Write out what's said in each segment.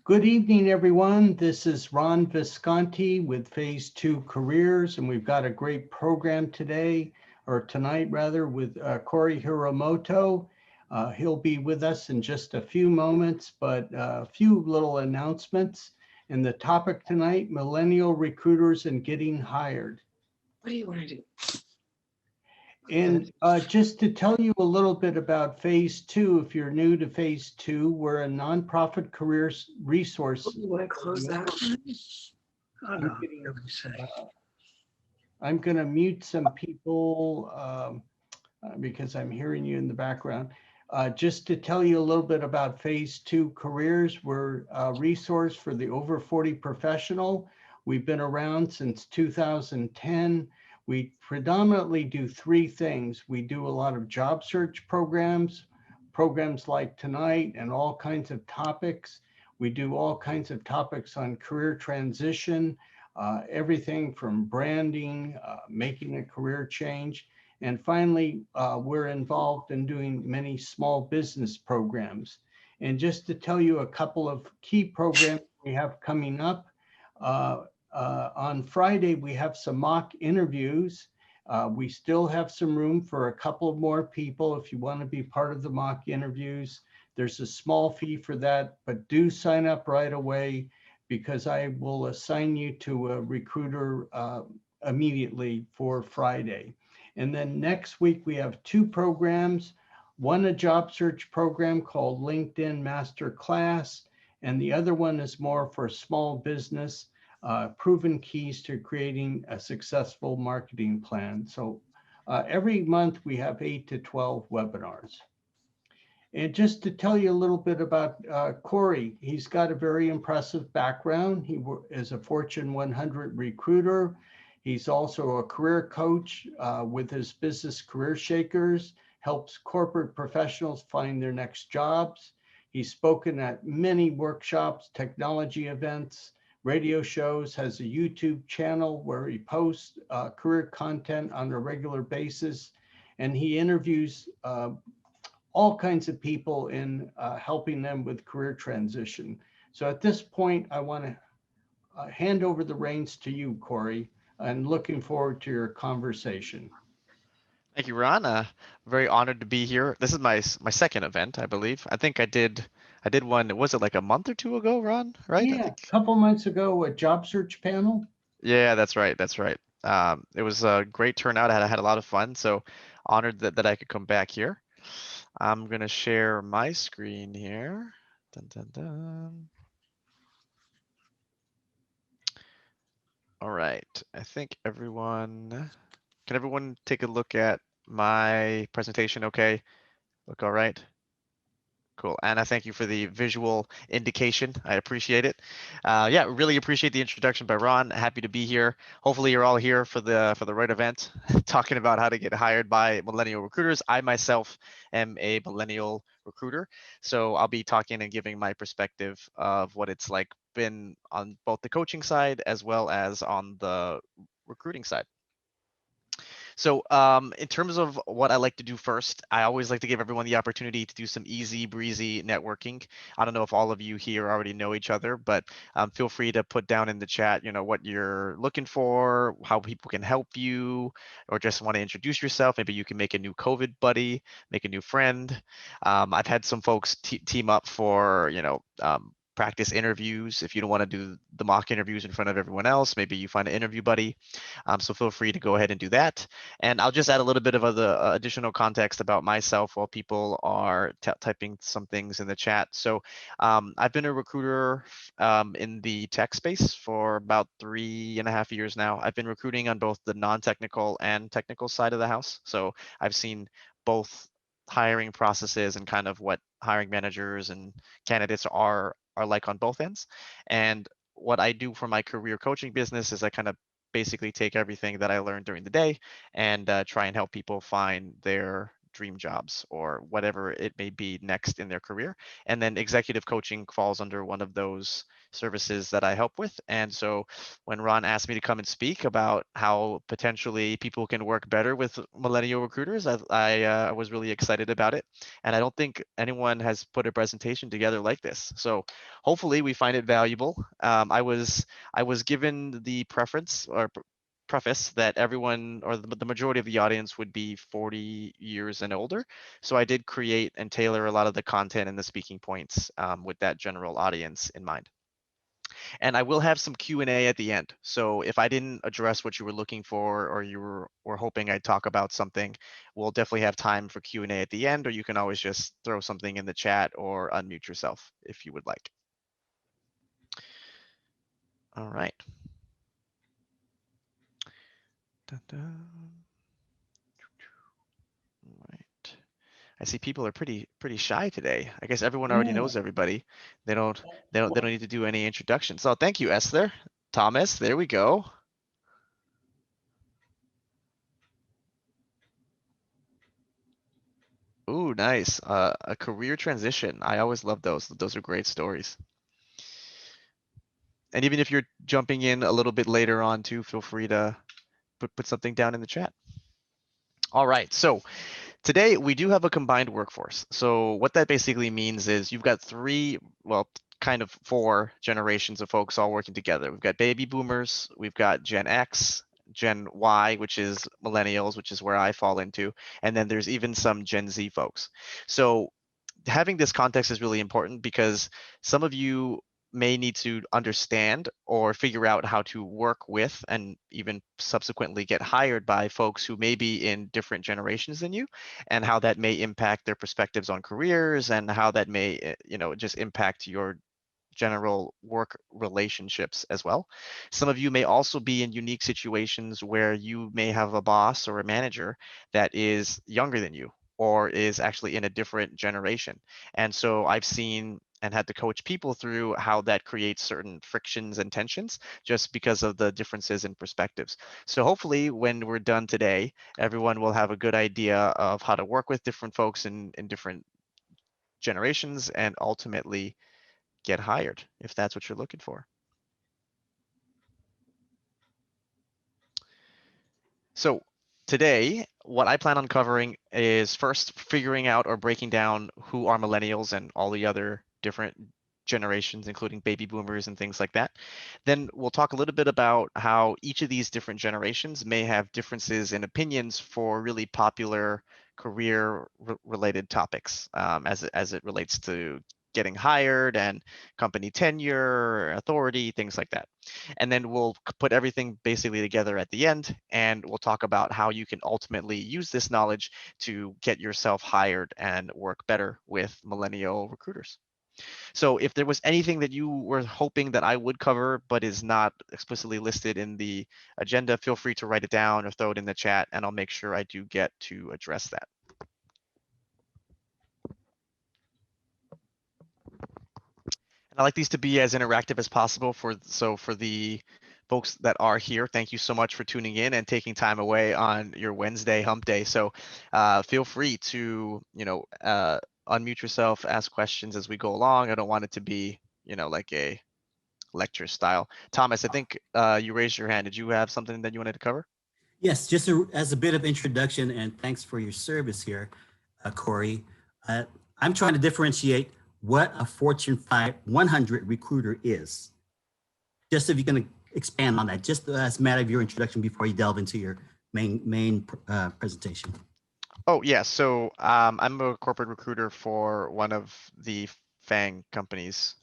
Good evening, everyone. This is Ron Visconti with Phase 2 Careers, and we've got a great program today, or tonight rather, with Corey Hiromoto. He'll be with us in just a few moments, but a few little announcements. And the topic tonight, millennial recruiters and getting hired. What do you want to do? And just to tell you a little bit about Phase 2, if you're new to Phase 2, we're a nonprofit careers resource. You want to close that one? Oh, I'm no, getting, what do you say? uh, I'm going to mute some people because I'm hearing you in the background. Just to tell you a little bit about Phase 2 careers, we're a resource for the over 40 professional. We've been around since 2010. We predominantly do three things. We do a lot of job search programs, programs like tonight, and all kinds of topics. We do all kinds of topics on career transition, everything from branding, making a career change. And finally, we're involved in doing many small business programs. And just to tell you a couple of key programs we have coming up, uh, on Friday, we have some mock interviews. We still have some room for a couple more people if you want to be part of the mock interviews. There's a small fee for that, but do sign up right away because I will assign you to a recruiter immediately for Friday. And then next week, we have two programs, one a job search program called LinkedIn Master Class, and the other one is more for small business, proven keys to creating a successful marketing plan. So every month we have 8 to 12 webinars. And just to tell you a little bit about Corey, he's got a very impressive background. He is a Fortune 100 recruiter. He's also a career coach with his business Career Shakers, helps corporate professionals find their next jobs. He's spoken at many workshops, technology events, radio shows, has a YouTube channel where he posts career content on a regular basis, and he interviews all kinds of people in helping them with career transition. So at this point, I want to hand over the reins to you, Corey, and looking forward to your conversation. Thank you, Ron. Very honored to be here. This is my second event, I believe. I did one. Was it like a month or two ago, Ron? Right? I Yeah, a think. couple months ago, a job search panel. Yeah, that's right. That's right. It was a great turnout. I had a lot of fun. So honored that I could come back here. I'm gonna share my screen here. Dun, dun, dun. All right. I think everyone. Can everyone take a look at my presentation? Okay. Look all right. Cool. Anna, thank you for the visual indication. I appreciate it. Yeah, really appreciate the introduction by Ron. Happy to be here. Hopefully you're all here for the right event, talking about how to get hired by millennial recruiters. I myself am a millennial recruiter, so I'll be talking and giving my perspective of what it's like been on both the coaching side as well as on the recruiting side. So, in terms of what I like to do first, I always like to give everyone the opportunity to do some easy breezy networking. I don't know if all of you here already know each other, but feel free to put down in the chat, what you're looking for, how people can help you, or just want to introduce yourself. Maybe you can make a new COVID buddy, make a new friend. I've had some folks team up for, practice interviews. If you don't want to do the mock interviews in front of everyone else, maybe you find an interview buddy. So feel free to go ahead and do that. And I'll just add a little bit of other additional context about myself while people are typing some things in the chat. So I've been a recruiter in the tech space for about 3.5 years now. I've been recruiting on both the non-technical and technical side of the house. So I've seen both hiring processes and kind of what hiring managers and candidates are like on both ends. And what I do for my career coaching business is I kind of basically take everything that I learned during the day and try and help people find dream jobs or whatever it may be next in their career. And then executive coaching falls under one of those services that I help with. And so when Ron asked me to come and speak about how potentially people can work better with millennial recruiters, I was really excited about it. And I don't think anyone has put a presentation together like this. So hopefully we find it valuable. I was given the preference or preface that everyone or the majority of the audience would be 40 years and older. So I did create and tailor a lot of the content and the speaking points with that general audience in mind. And I will have some Q&A at the end. So if I didn't address what you were looking for or you were hoping I'd talk about something, we'll definitely have time for Q&A at the end, or you can always just throw something in the chat or unmute yourself if you would like. All right. Dun-dun. All right. I see people are pretty shy today. I guess everyone already knows everybody. They don't need to do any introductions. So thank you, Esther. Thomas, there we go. Ooh, nice. A career transition. I always love those. Those are great stories. And even if you're jumping in a little bit later on too, feel free to put something down in the chat. All right, so today we do have a combined workforce. So what that basically means is you've got three, well, kind of four generations of folks all working together. We've got baby boomers, we've got Gen X, Gen Y, which is millennials, which is where I fall into, and then there's even some Gen Z folks. So having this context is really important because some of you may need to understand or figure out how to work with and even subsequently get hired by folks who may be in different generations than you, and how that may impact their perspectives on careers and how that may just impact your general work relationships as well. Some of you may also be in unique situations where you may have a boss or a manager that is younger than you or is actually in a different generation. And so I've seen and had to coach people through how that creates certain frictions and tensions just because of the differences in perspectives. So hopefully when we're done today, everyone will have a good idea of how to work with different folks in different generations and ultimately get hired if that's what you're looking for. So today, what I plan on covering is first figuring out or breaking down who are millennials and all the other different generations, including baby boomers and things like that. Then we'll talk a little bit about how each of these different generations may have differences in opinions for really popular career related topics as it relates to getting hired and company tenure, authority, things like that. And then we'll put everything basically together at the end, and we'll talk about how you can ultimately use this knowledge to get yourself hired and work better with millennial recruiters. So if there was anything that you were hoping that I would cover but is not explicitly listed in the agenda, feel free to write it down or throw it in the chat, and I'll make sure I do get to address that. And I like these to be as interactive as possible for the folks that are here, thank you so much for tuning in and taking time away on your Wednesday hump day. So feel free to, unmute yourself, ask questions as we go along. I don't want it to be, like a lecture style. Thomas, I think you raised your hand. Did you have something that you wanted to cover? Yes, just as a bit of introduction, and thanks for your service here, Corey. I'm trying to differentiate what a Fortune 100 recruiter is. Just if you're going to expand on that, just as a matter of your introduction before you delve into your main presentation. Oh, yeah. So I'm a corporate recruiter for one of the FANG companies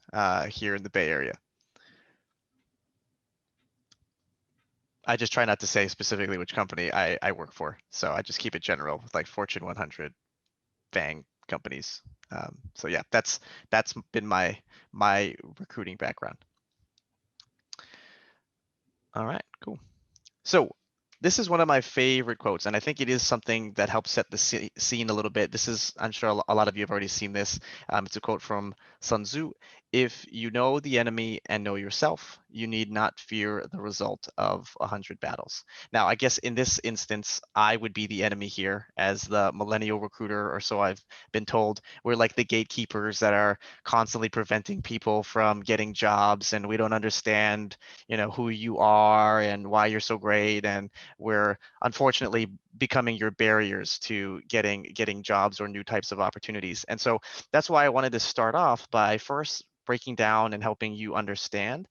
here in the Bay Area. I just try not to say specifically which company I work for. So I just keep it general with like Fortune 100 FANG companies. So yeah, that's been my recruiting background. All right, cool. So this is one of my favorite quotes, and I think it is something that helps set the scene a little bit. This is, I'm sure a lot of you have already seen this. It's a quote from Sun Tzu. If you know the enemy and know yourself, you need not fear the result of 100 battles. Now, I guess in this instance, I would be the enemy here as the millennial recruiter, or so I've been told. We're like the gatekeepers that are constantly preventing people from getting jobs, and we don't understand, who you are and why you're so great, and we're unfortunately becoming your barriers to getting jobs or new types of opportunities. And so that's why I wanted to start off by first breaking down and helping you understand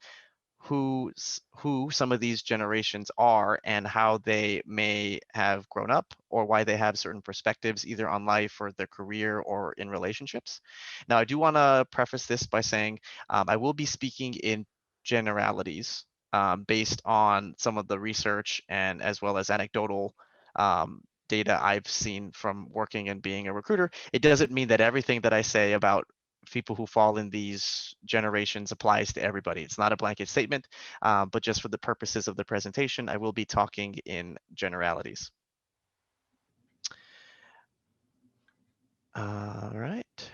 who some of these generations are and how they may have grown up, or why they have certain perspectives either on life or their career or in relationships. Now, I do want to preface this by saying I will be speaking in generalities based on some of the research and as well as anecdotal data I've seen from working and being a recruiter. It doesn't mean that everything that I say about people who fall in these generations applies to everybody. It's not a blanket statement, but just for the purposes of the presentation, I will be talking in generalities. All right.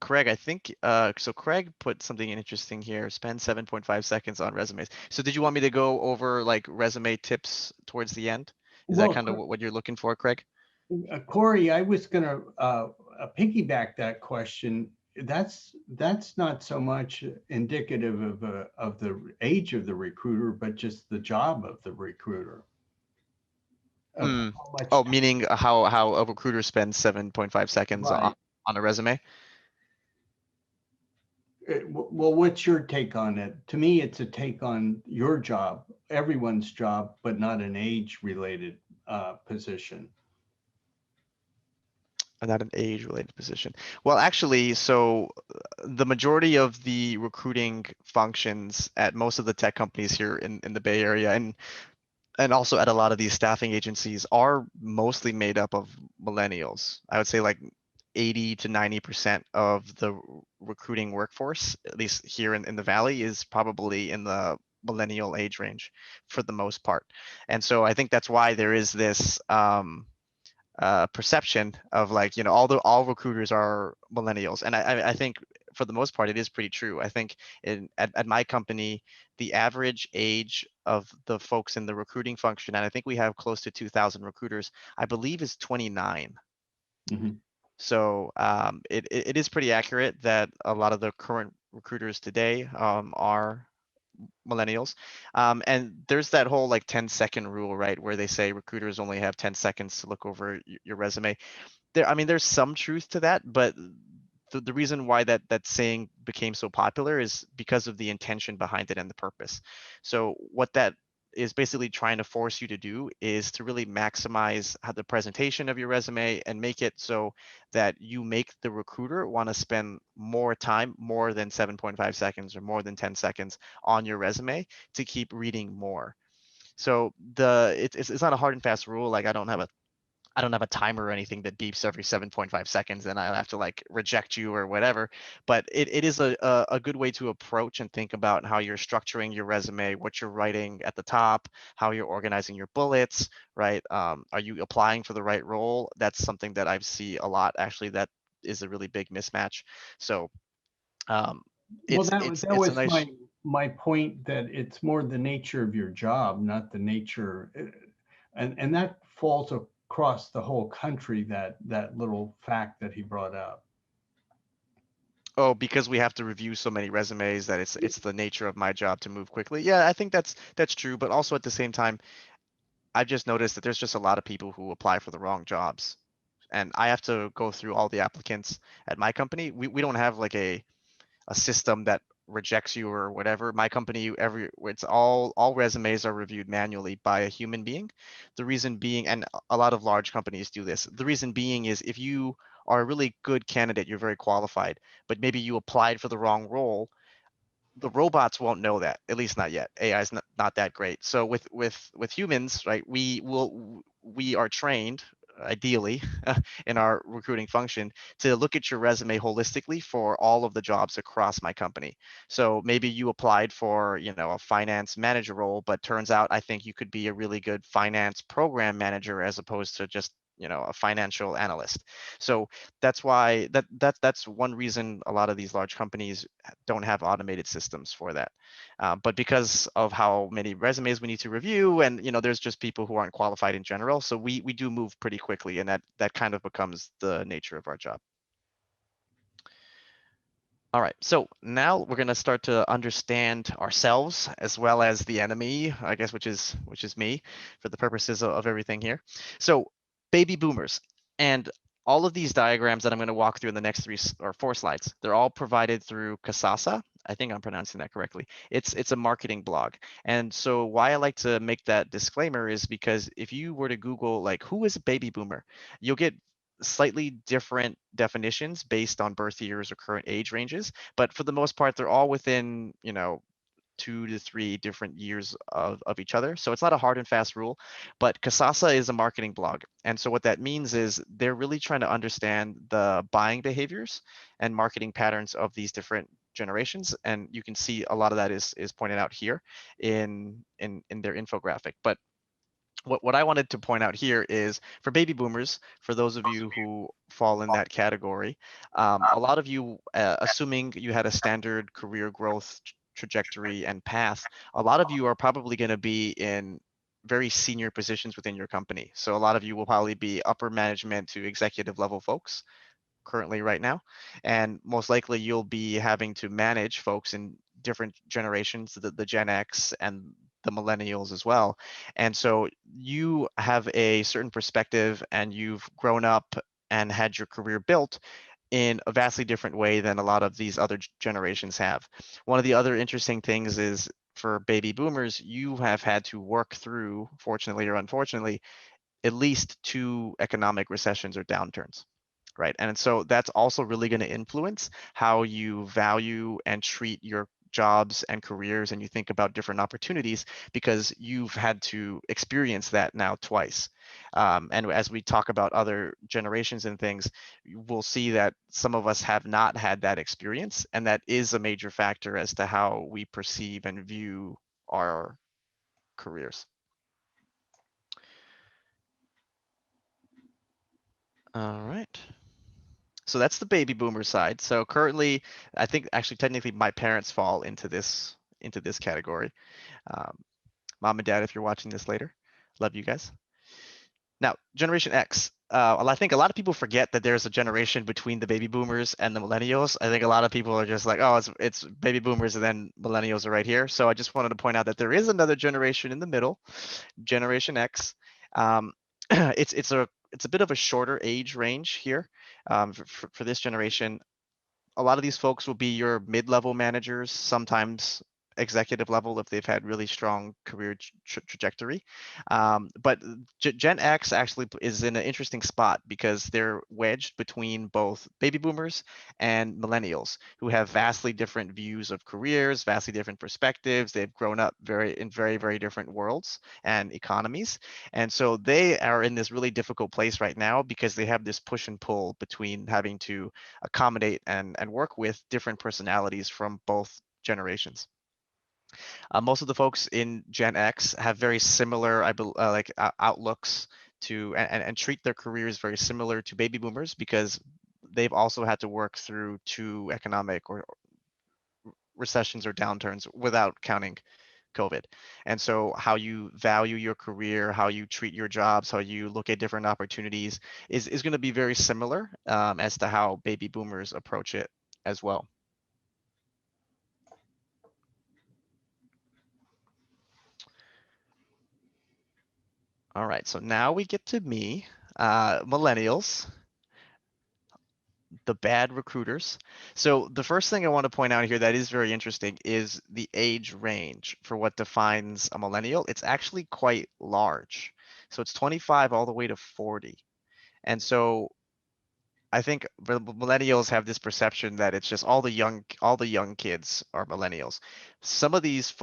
Craig, I think, so Craig put something interesting here, spend 7.5 seconds on resumes. So did you want me to go over like resume tips towards the end? Is that Well, kind of what you're looking for, Craig? Corey, I was going to piggyback that question. That's not so much indicative of the age of the recruiter, but just the job of the recruiter. Of Hmm. how much Oh, time- meaning how a recruiter spends 7.5 seconds Right. on a resume? Well, what's your take on it? To me, it's a take on your job, everyone's job, but not an age-related position. Not an age-related position. Well, actually, so the majority of the recruiting functions at most of the tech companies here in the Bay Area, and also at a lot of these staffing agencies, are mostly made up of millennials. I would say like 80 to 90% of the recruiting workforce, at least here in the Valley, is probably in the millennial age range for the most part. And so I think that's why there is this perception of like, all recruiters are millennials. And I think for the most part, it is pretty true. I think at my company, the average age of the folks in the recruiting function, and I think we have close to 2,000 recruiters, I believe is 29. Mhm. So it is pretty accurate that a lot of the current recruiters today are millennials. And there's that whole like 10-second rule, right? Where they say recruiters only have 10 seconds to look over your resume. I mean, there's some truth to that, but the reason why that saying became so popular is because of the intention behind it and the purpose. So what that is basically trying to force you to do is to really maximize how the presentation of your resume and make it so that you make the recruiter want to spend more time, more than 7.5 seconds or more than 10 seconds on your resume to keep reading more. So it's not a hard and fast rule. Like I don't have a timer or anything that beeps every 7.5 seconds and I have to like reject you or whatever. But it is a good way to approach and think about how you're structuring your resume, what you're writing at the top, how you're organizing your bullets, right? Are you applying for the right role? That's something that I see a lot, actually. That is a really big mismatch. So um, Well, it's that it's a was nice. my point, that it's more the nature of your job, not the nature, and that falls across the whole country, that little fact that he brought up. Oh, because we have to review so many resumes that it's the nature of my job to move quickly. Yeah, I think that's true, but also at the same time, I've just noticed that there's just a lot of people who apply for the wrong jobs. And I have to go through all the applicants at my company. We don't have like a system that rejects you or whatever. My company, it's all resumes are reviewed manually by a human being. The reason being, and a lot of large companies do this, the reason being is if you are a really good candidate, you're very qualified, but maybe you applied for the wrong role, the robots won't know that, at least not yet. AI is not that great. So with humans, right, we are trained ideally in our recruiting function to look at your resume holistically for all of the jobs across my company. So maybe you applied for, a finance manager role, but turns out I think you could be a really good finance program manager as opposed to just a financial analyst. So that's why that's one reason a lot of these large companies don't have automated systems for that. But because of how many resumes we need to review, and there's just people who aren't qualified in general, so we do move pretty quickly, and that kind of becomes the nature of our job. All right, so now we're going to start to understand ourselves as well as the enemy, I guess, which is me, for the purposes of everything here. So baby boomers, and all of these diagrams that I'm going to walk through in the next 3 or 4 slides, they're all provided through Kasasa. I think I'm pronouncing that correctly. It's a marketing blog. And so why I like to make that disclaimer is because if you were to Google, like, who is a baby boomer, you'll get slightly different definitions based on birth years or current age ranges, but for the most part, they're all within 2 to 3 different years of each other. So it's not a hard and fast rule, but Kasasa is a marketing blog. And so what that means is they're really trying to understand the buying behaviors and marketing patterns of these different generations. And you can see a lot of that is pointed out here in their infographic. But what I wanted to point out here is for baby boomers, for those of you who fall in that category, a lot of you, assuming you had a standard career growth trajectory and path, a lot of you are probably going to be in very senior positions within your company. So a lot of you will probably be upper management to executive level folks currently right now, and most likely you'll be having to manage folks in different generations, the Gen X and the millennials as well. And so you have a certain perspective, and you've grown up and had your career built in a vastly different way than a lot of these other generations have. One of the other interesting things is for baby boomers, you have had to work through, fortunately or unfortunately, at least 2 economic recessions or downturns, right? And so that's also really going to influence how you value and treat your jobs and careers, and you think about different opportunities because you've had to experience that now twice. And as we talk about other generations and things, we'll see that some of us have not had that experience, and that is a major factor as to how we perceive and view our careers. All right. So that's the baby boomer side. So currently, I think actually technically my parents fall into this category. Um, Mom and Dad, if you're watching this later, love you guys. Now, Generation X. I think a lot of people forget that there's a generation between the baby boomers and the millennials. I think a lot of people are just like, oh, it's baby boomers and then millennials are right here. So I just wanted to point out that there is another generation in the middle, Generation X. It's a bit of a shorter age range here for this generation. A lot of these folks will be your mid-level managers, sometimes executive level if they've had really strong career trajectory. But Gen X actually is in an interesting spot because they're wedged between both baby boomers and millennials who have vastly different views of careers, vastly different perspectives. They've grown up in very, very different worlds and economies. And so they are in this really difficult place right now because they have this push and pull between having to accommodate and work with different personalities from both generations. Most of the folks in Gen X have very similar, outlooks to and treat their careers very similar to baby boomers because they've also had to work through 2 economic or recessions or downturns without counting COVID. And so how you value your career, how you treat your jobs, how you look at different opportunities is going to be very similar as to how baby boomers approach it as well. All right, so now we get to me, millennials, the bad recruiters. So the first thing I want to point out here that is very interesting is the age range for what defines a millennial. It's actually quite large. So it's 25 all the way to 40. And so I think millennials have this perception that it's just all the young kids are millennials. Some of these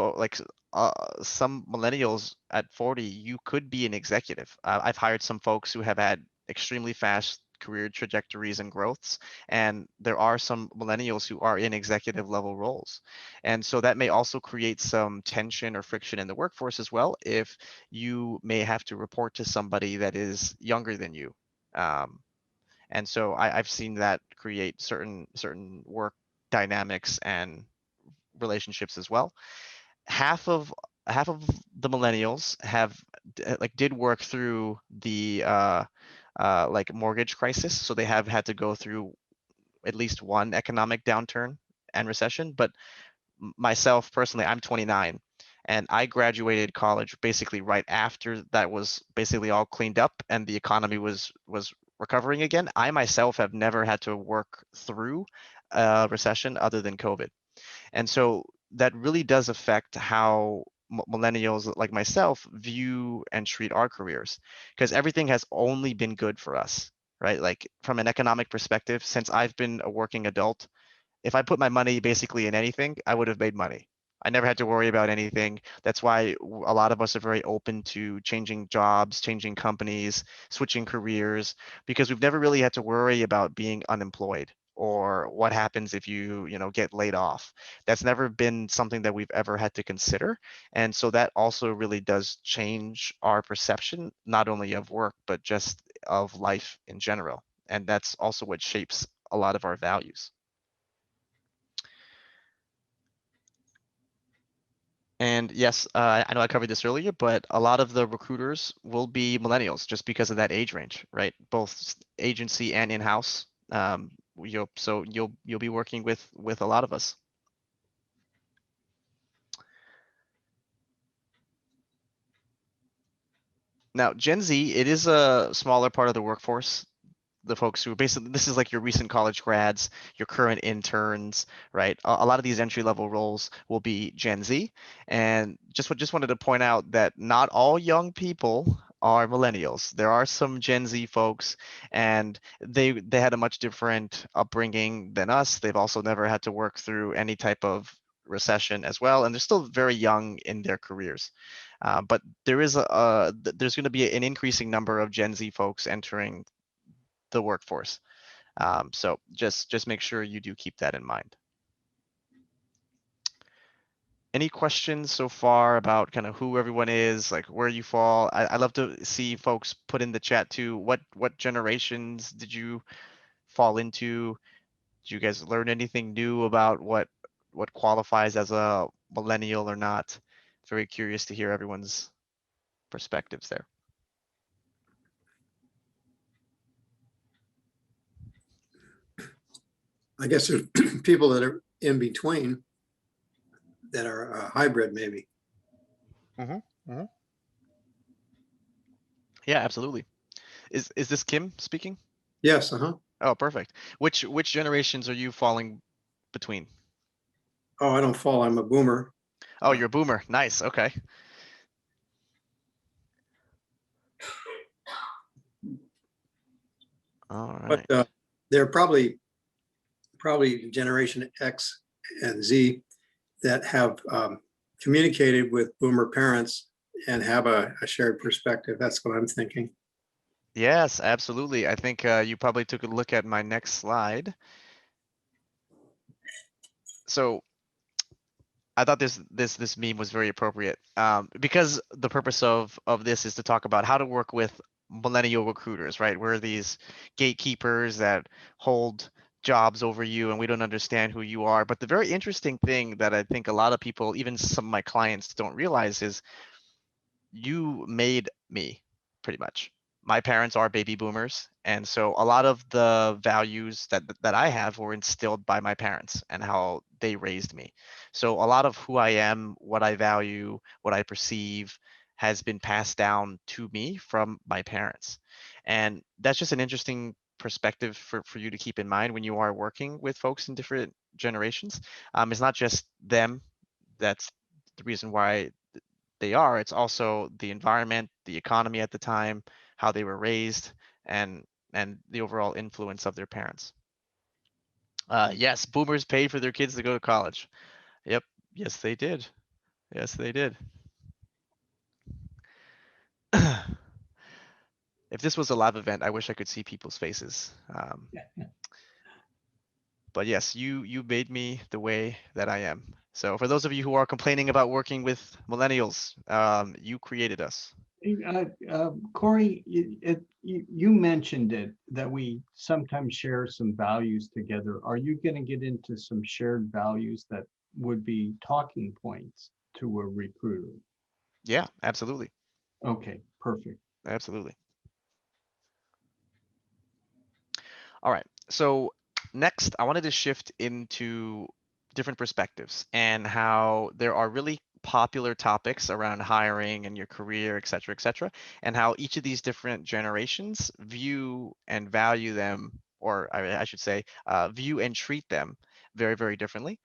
some millennials at 40, you could be an executive. I've hired some folks who have had extremely fast career trajectories and growths, and there are some millennials who are in executive level roles. And so that may also create some tension or friction in the workforce as well if you may have to report to somebody that is younger than you And so I've seen that create certain work dynamics and relationships as well. Half of half of the millennials have like did work through the like mortgage crisis, so they have had to go through at least one economic downturn and recession. But myself personally, I'm 29, and I graduated college basically right after that was basically all cleaned up and the economy was recovering again. I myself have never had to work through a recession other than COVID. And so that really does affect how millennials like myself view and treat our careers, because everything has only been good for us, right? Like from an economic perspective, since I've been a working adult, if I put my money basically in anything, I would have made money. I never had to worry about anything. That's why a lot of us are very open to changing jobs, changing companies, switching careers, because we've never really had to worry about being unemployed or what happens if you get laid off. That's never been something that we've ever had to consider. And so that also really does change our perception, not only of work, but just of life in general. And that's also what shapes a lot of our values. And yes, I know I covered this earlier, but a lot of the recruiters will be millennials just because of that age range, right? Both agency and in-house. So you'll be working with a lot of us. Now, Gen Z, it is a smaller part of the workforce. The folks who basically, this is like your recent college grads, your current interns, right? A lot of these entry level roles will be Gen Z. And just wanted to point out that not all young people are millennials. There are some Gen Z folks, and they had a much different upbringing than us. They've also never had to work through any type of recession as well, and they're still very young in their careers. But there's going to be an increasing number of Gen Z folks entering the workforce. So just make sure you do keep that in mind. Any questions so far about kind of who everyone is, like where you fall? I love to see folks put in the chat too. What generations did you fall into? Did you guys learn anything new about what qualifies as a millennial or not? Very curious to hear everyone's perspectives there. I guess there's people that are in between that are hybrid, maybe. Yeah, absolutely. Is this Kim speaking? Yes, uh-huh. Oh, perfect. Which generations are you falling between? Oh, I don't fall. I'm a boomer. Oh, you're a boomer. Nice. Okay. All right. But they're probably Generation X and Z that have communicated with boomer parents and have a shared perspective. That's what I'm thinking. Yes, absolutely. I think you probably took a look at my next slide. So I thought this meme was very appropriate because the purpose of this is to talk about how to work with millennial recruiters, right? We're these gatekeepers that hold jobs over you and we don't understand who you are. But the very interesting thing that I think a lot of people, even some of my clients, don't realize is you made me pretty much. My parents are baby boomers, and so a lot of the values that I have were instilled by my parents and how they raised me. So a lot of who I am, what I value, what I perceive has been passed down to me from my parents. And that's just an interesting perspective for you to keep in mind when you are working with folks in different generations. It's not just them. That's the reason why they are. It's also the environment, the economy at the time, how they were raised, and the overall influence of their parents. Yes, boomers paid for their kids to go to college. Yep. Yes, they did. Yes, they did. If this was a live event, I wish I could see people's faces. But yes, you made me the way that I am. So for those of you who are complaining about working with millennials, you created us. Corey, you mentioned it, that we sometimes share some values together. Are you going to get into some shared values that would be talking points to a recruiter? Yeah, absolutely. Okay, perfect. Absolutely. All right. So next, I wanted to shift into different perspectives and how there are really popular topics around hiring and your career, et cetera, and how each of these different generations view and value them, or I should say, view and treat them very, very differently,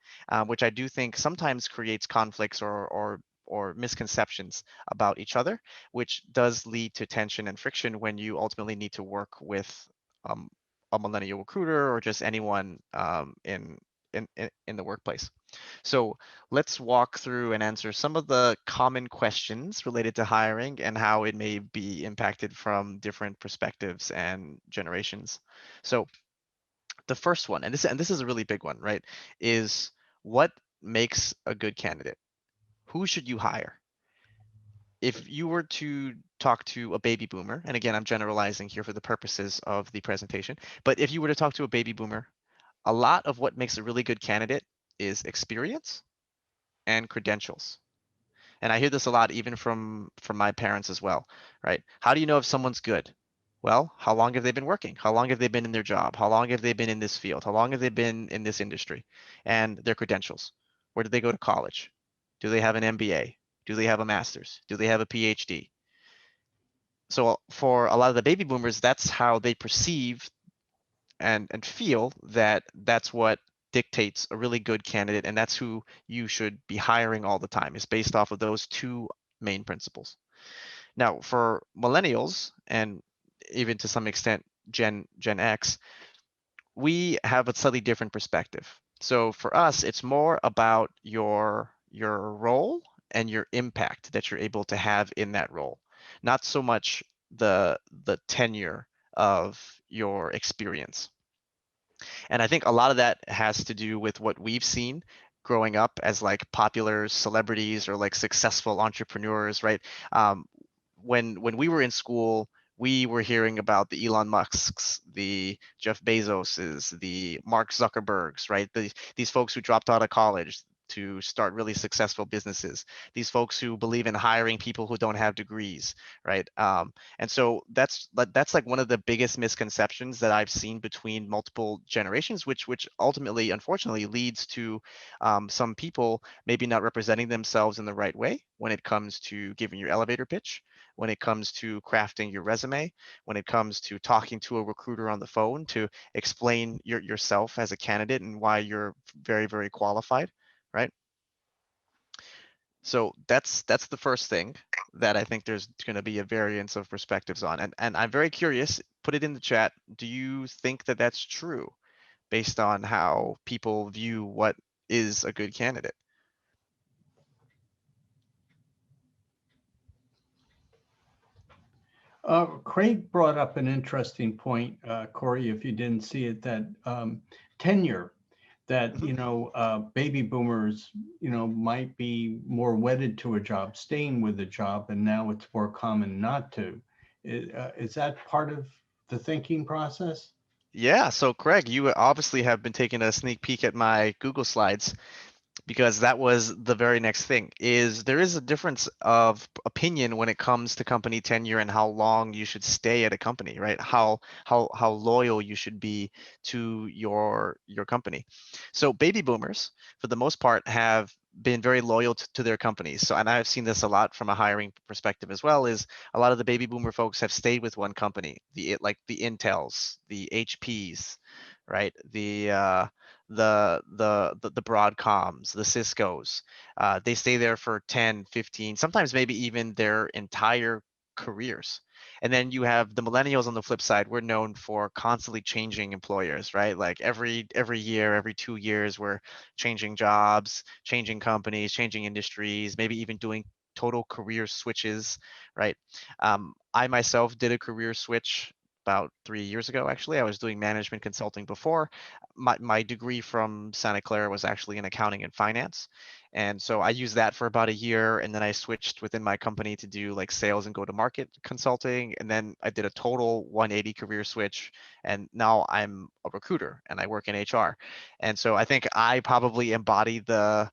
which I do think sometimes creates conflicts or misconceptions about each other, which does lead to tension and friction when you ultimately need to work with um, a millennial recruiter or just anyone in the workplace. So let's walk through and answer some of the common questions related to hiring and how it may be impacted from different perspectives and generations. So the first one, and this is a really big one, right, is what makes a good candidate? Who should you hire? If you were to talk to a baby boomer, and again, I'm generalizing here for the purposes of the presentation, but if you were to talk to a baby boomer, a lot of what makes a really good candidate is experience and credentials. And I hear this a lot even from my parents as well, right? How do you know if someone's good? Well, how long have they been working? How long have they been in their job? How long have they been in this field? How long have they been in this industry? And their credentials. Where did they go to college? Do they have an MBA? Do they have a master's? Do they have a PhD? So for a lot of the baby boomers, that's how they perceive and feel that that's what dictates a really good candidate, and that's who you should be hiring all the time, is based off of those two main principles. Now, for millennials and even to some extent Gen X, we have a slightly different perspective. So for us, it's more about your role and your impact that you're able to have in that role, not so much the tenure of your experience. And I think a lot of that has to do with what we've seen growing up as like popular celebrities or like successful entrepreneurs, right? Um, when we were in school, we were hearing about the Elon Musks, the Jeff Bezoses, the Mark Zuckerbergs, right? These folks who dropped out of college to start really successful businesses. These folks who believe in hiring people who don't have degrees, right? And so that's like one of the biggest misconceptions that I've seen between multiple generations, which ultimately, unfortunately, leads to some people maybe not representing themselves in the right way when it comes to giving your elevator pitch, when it comes to crafting your resume, when it comes to talking to a recruiter on the phone to explain yourself as a candidate and why you're very, very qualified, right? So that's the first thing that I think there's going to be a variance of perspectives on. And I'm very curious, put it in the chat. Do you think that that's true based on how people view what is a good candidate? Craig brought up an interesting point, Corey, if you didn't see it, that tenure, that, Mhm. baby boomers, might be more wedded to a job, staying with a job, and now it's more common not to. Is that part of the thinking process? Yeah, so Craig, you obviously have been taking a sneak peek at my Google Slides, because that was the very next thing. Is there is a difference of opinion when it comes to company tenure and how long you should stay at a company, right? How loyal you should be to your company. So baby boomers, for the most part, have been very loyal to their companies. So, and I've seen this a lot from a hiring perspective as well, is a lot of the baby boomer folks have stayed with one company, like the Intels, the HPs, right? The Broadcoms, the Ciscos. They stay there for 10, 15, sometimes maybe even their entire careers. And then you have the millennials on the flip side. We're known for constantly changing employers, right? Like every year, every 2 years, we're changing jobs, changing companies, changing industries, maybe even doing total career switches, right? I myself did a career switch about 3 years ago, actually. I was doing management consulting before. My degree from Santa Clara was actually in accounting and finance. And so I used that for about a year, and then I switched within my company to do like sales and go-to-market consulting. And then I did a total 180 career switch, and now I'm a recruiter and I work in HR. And so I think I probably embody the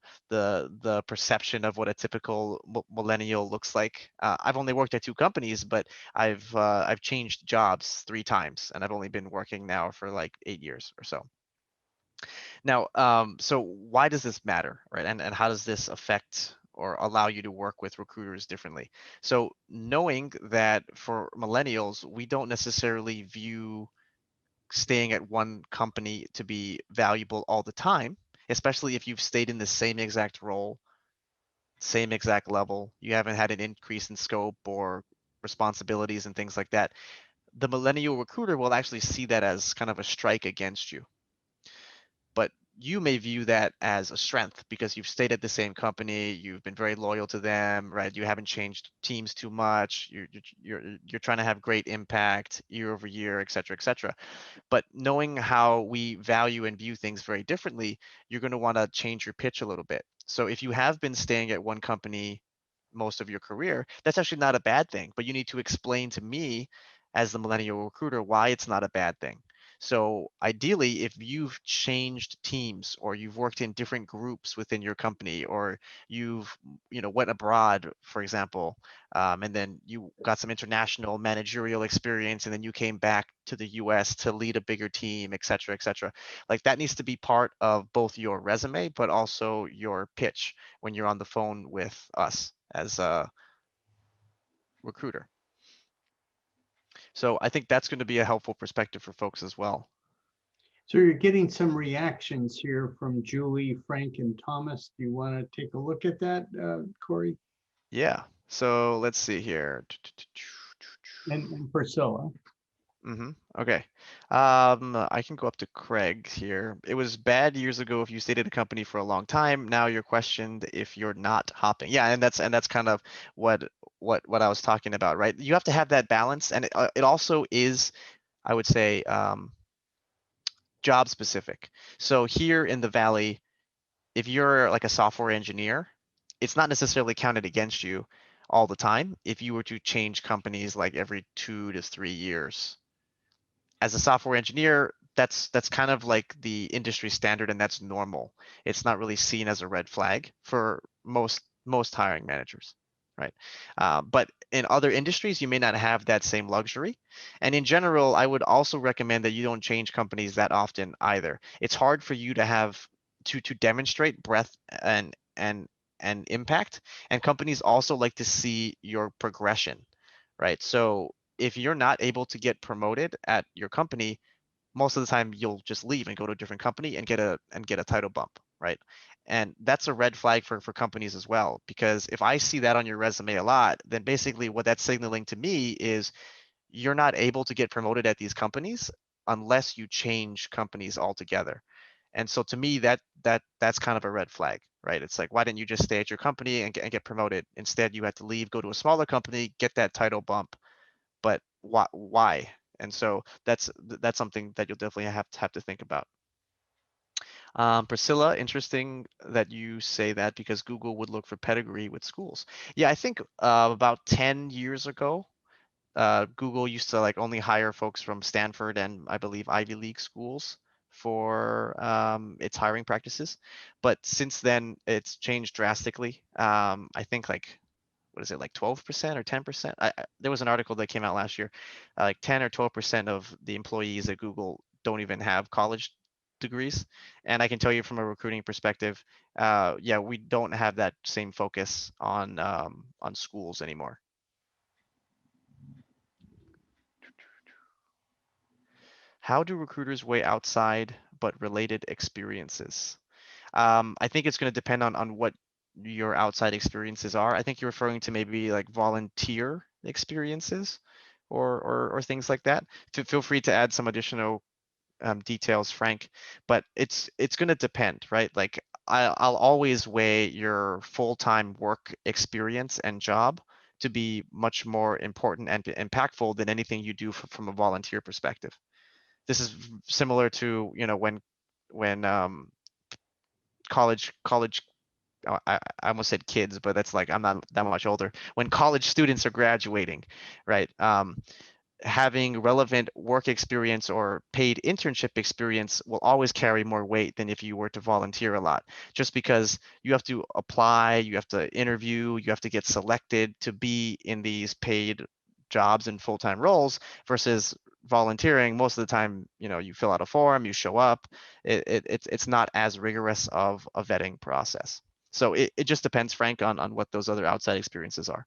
perception of what a typical millennial looks like. I've only worked at 2 companies, but I've changed jobs 3 times, and I've only been working now for like 8 years or so. Now, so why does this matter, right? And how does this affect or allow you to work with recruiters differently? So knowing that for millennials, we don't necessarily view staying at one company to be valuable all the time, especially if you've stayed in the same exact role, same exact level, you haven't had an increase in scope or responsibilities and things like that. The millennial recruiter will actually see that as kind of a strike against you. But you may view that as a strength because you've stayed at the same company, you've been very loyal to them, right? You haven't changed teams too much. You're trying to have great impact year over year, et cetera, et cetera. But knowing how we value and view things very differently, you're going to want to change your pitch a little bit. So if you have been staying at one company most of your career, that's actually not a bad thing. But you need to explain to me as the millennial recruiter why it's not a bad thing. So ideally, if you've changed teams or you've worked in different groups within your company, or you've went abroad, for example, and then you got some international managerial experience, and then you came back to the US to lead a bigger team, et cetera, et cetera. Like that needs to be part of both your resume, but also your pitch when you're on the phone with us as a recruiter. So I think that's going to be a helpful perspective for folks as well. So you're getting some reactions here from Julie, Frank, and Thomas. Do you want to take a look at that, Corey? Yeah. So let's see here. And Priscilla. Okay. I can go up to Craig here. It was bad years ago if you stayed at a company for a long time. Now you're questioned if you're not hopping. Yeah, and that's kind of what I was talking about, right? You have to have that balance, and it also is, I would say, job specific. So here in the Valley, if you're like a software engineer, it's not necessarily counted against you all the time if you were to change companies like every 2 to 3 years. As a software engineer, that's kind of like the industry standard, and that's normal. It's not really seen as a red flag for most hiring managers, right? But in other industries, you may not have that same luxury. And in general, I would also recommend that you don't change companies that often either. It's hard for you to have to demonstrate breadth and impact, and companies also like to see your progression, right? So if you're not able to get promoted at your company, most of the time you'll just leave and go to a different company and get a title bump, right? And that's a red flag for companies as well, because if I see that on your resume a lot, then basically what that's signaling to me is you're not able to get promoted at these companies unless you change companies altogether. And so to me, that's kind of a red flag, right? It's like, why didn't you just stay at your company and get promoted? Instead, you had to leave, go to a smaller company, get that title bump. But why? And so that's something that you'll definitely have to think about. Priscilla, interesting that you say that because Google would look for pedigree with schools. Yeah, I think about 10 years ago, Google used to like only hire folks from Stanford and I believe Ivy League schools for its hiring practices. But since then, it's changed drastically. I think like what is it, like 12% or 10%? There was an article that came out last year, like 10 or 12% of the employees at Google don't even have college degrees. And I can tell you from a recruiting perspective, yeah, we don't have that same focus on schools anymore. How do recruiters weigh outside but related experiences? I think it's going to depend on what your outside experiences are. I think you're referring to maybe like volunteer experiences or things like that. Feel free to add some additional details, Frank, but it's going to depend, right? Like I'll always weigh your full-time work experience and job to be much more important and impactful than anything you do from a volunteer perspective. This is similar to, when college I almost said kids, but that's like I'm not that much older. When college students are graduating, right? Having relevant work experience or paid internship experience will always carry more weight than if you were to volunteer a lot, just because you have to apply, you have to interview, you have to get selected to be in these paid jobs and full-time roles versus volunteering. Most of the time, you fill out a form, you show up. It's not as rigorous of a vetting process. So it just depends, Frank, on what those other outside experiences are.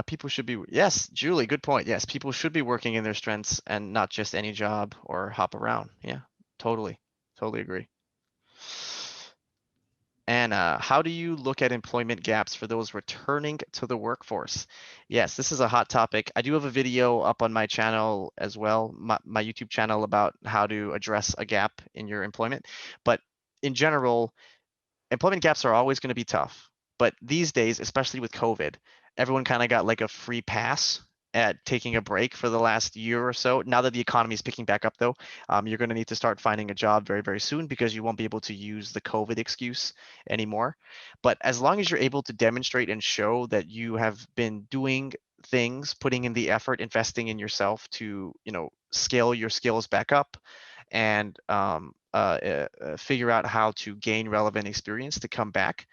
People should be, yes, Julie, good point. Yes, people should be working in their strengths and not just any job or hop around. Yeah, totally. Totally agree. Anna, how do you look at employment gaps for those returning to the workforce? Yes, this is a hot topic. I do have a video up on my channel as well, my YouTube channel, about how to address a gap in your employment. But in general, employment gaps are always going to be tough. But these days, especially with COVID, everyone kind of got like a free pass at taking a break for the last year or so. Now that the economy is picking back up, though, you're going to need to start finding a job very, very soon, because you won't be able to use the COVID excuse anymore. But as long as you're able to demonstrate and show that you have been doing things, putting in the effort, investing in yourself to, scale your skills back up, and figure out how to gain relevant experience to come back,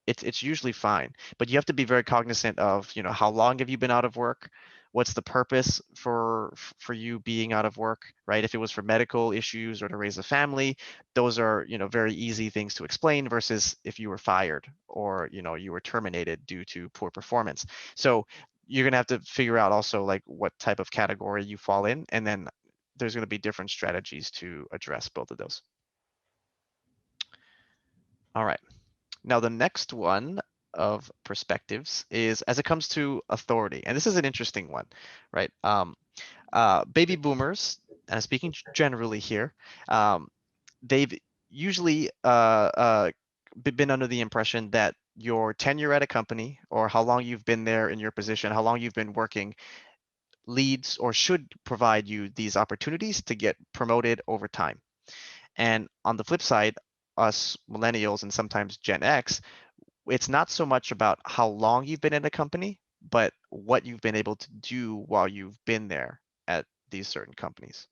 it's usually fine. But you have to be very cognizant of, how long have you been out of work? What's the purpose for you being out of work, right? If it was for medical issues or to raise a family, those are, very easy things to explain, versus if you were fired or, you were terminated due to poor performance. So you're going to have to figure out also like what type of category you fall in, and then there's going to be different strategies to address both of those. All right. Now, the next one of perspectives is as it comes to authority. And this is an interesting one, right? Baby boomers, and I'm speaking generally here, they've usually been under the impression that your tenure at a company, or how long you've been there in your position, how long you've been working, leads or should provide you these opportunities to get promoted over time. And on the flip side, us millennials and sometimes Gen X, it's not so much about how long you've been in a company, but what you've been able to do while you've been there at these certain companies.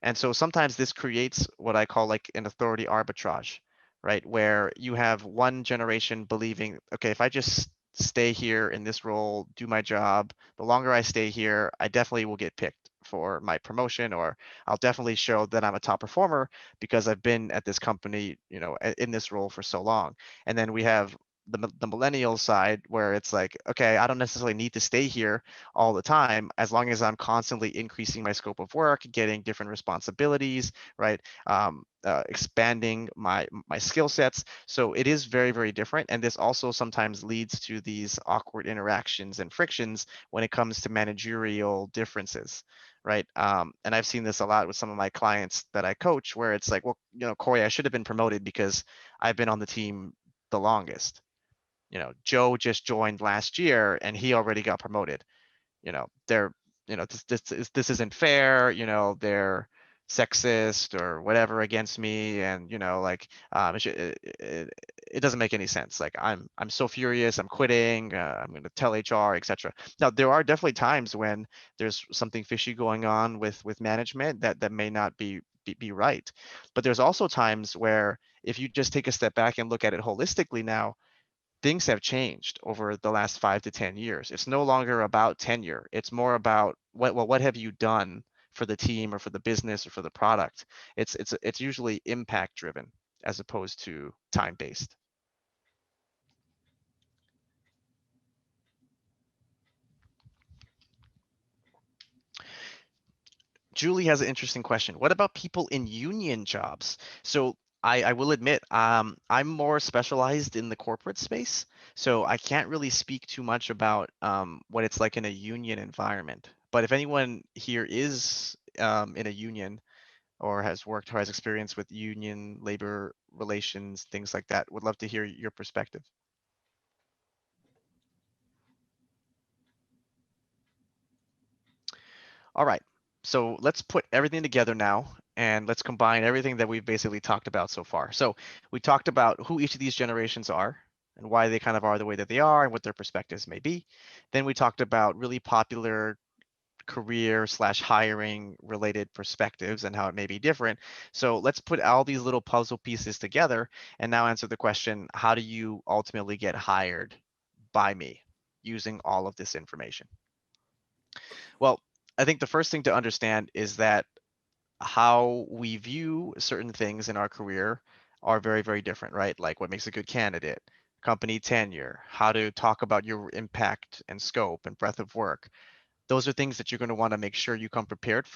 And so sometimes this creates what I call like an authority arbitrage, right? Where you have one generation believing, okay, if I just stay here in this role, do my job, the longer I stay here, I definitely will get picked for my promotion, or I'll definitely show that I'm a top performer because I've been at this company, in this role for so long. And then we have the millennial side, where it's like, okay, I don't necessarily need to stay here all the time, as long as I'm constantly increasing my scope of work, getting different responsibilities, right? Expanding my skill sets. So it is very, very different. And this also sometimes leads to these awkward interactions and frictions when it comes to managerial differences, right? And I've seen this a lot with some of my clients that I coach, where it's like, well, Corey, I should have been promoted because I've been on the team the longest. Joe just joined last year and he already got promoted. They're, this isn't fair. They're sexist or whatever against me, and it doesn't make any sense. Like I'm so furious. I'm quitting. I'm going to tell HR, etc. Now there are definitely times when there's something fishy going on with management that may not be right, but there's also times where if you just take a step back and look at it holistically now, things have changed over the last 5 to 10 years. It's no longer about tenure. It's more about what have you done for the team or for the business or for the product. It's usually impact driven as opposed to time based. Julie has an interesting question. What about people in union jobs? So I will admit, I'm more specialized in the corporate space, so I can't really speak too much about what it's like in a union environment. But if anyone here is in a union or has worked or has experience with union, labor relations, things like that. Would love to hear your perspective. All right, so let's put everything together now and let's combine everything that we've basically talked about so far. So we talked about who each of these generations are and why they kind of are the way that they are and what their perspectives may be. Then we talked about really popular career slash hiring related perspectives and how it may be different. So let's put all these little puzzle pieces together and now answer the question, how do you ultimately get hired by me using all of this information? Well, I think the first thing to understand is that how we view certain things in our career are very, very different, right? Like what makes a good candidate, company tenure, how to talk about your impact and scope and breadth of work. Those are things that you're going to want to make sure you come prepared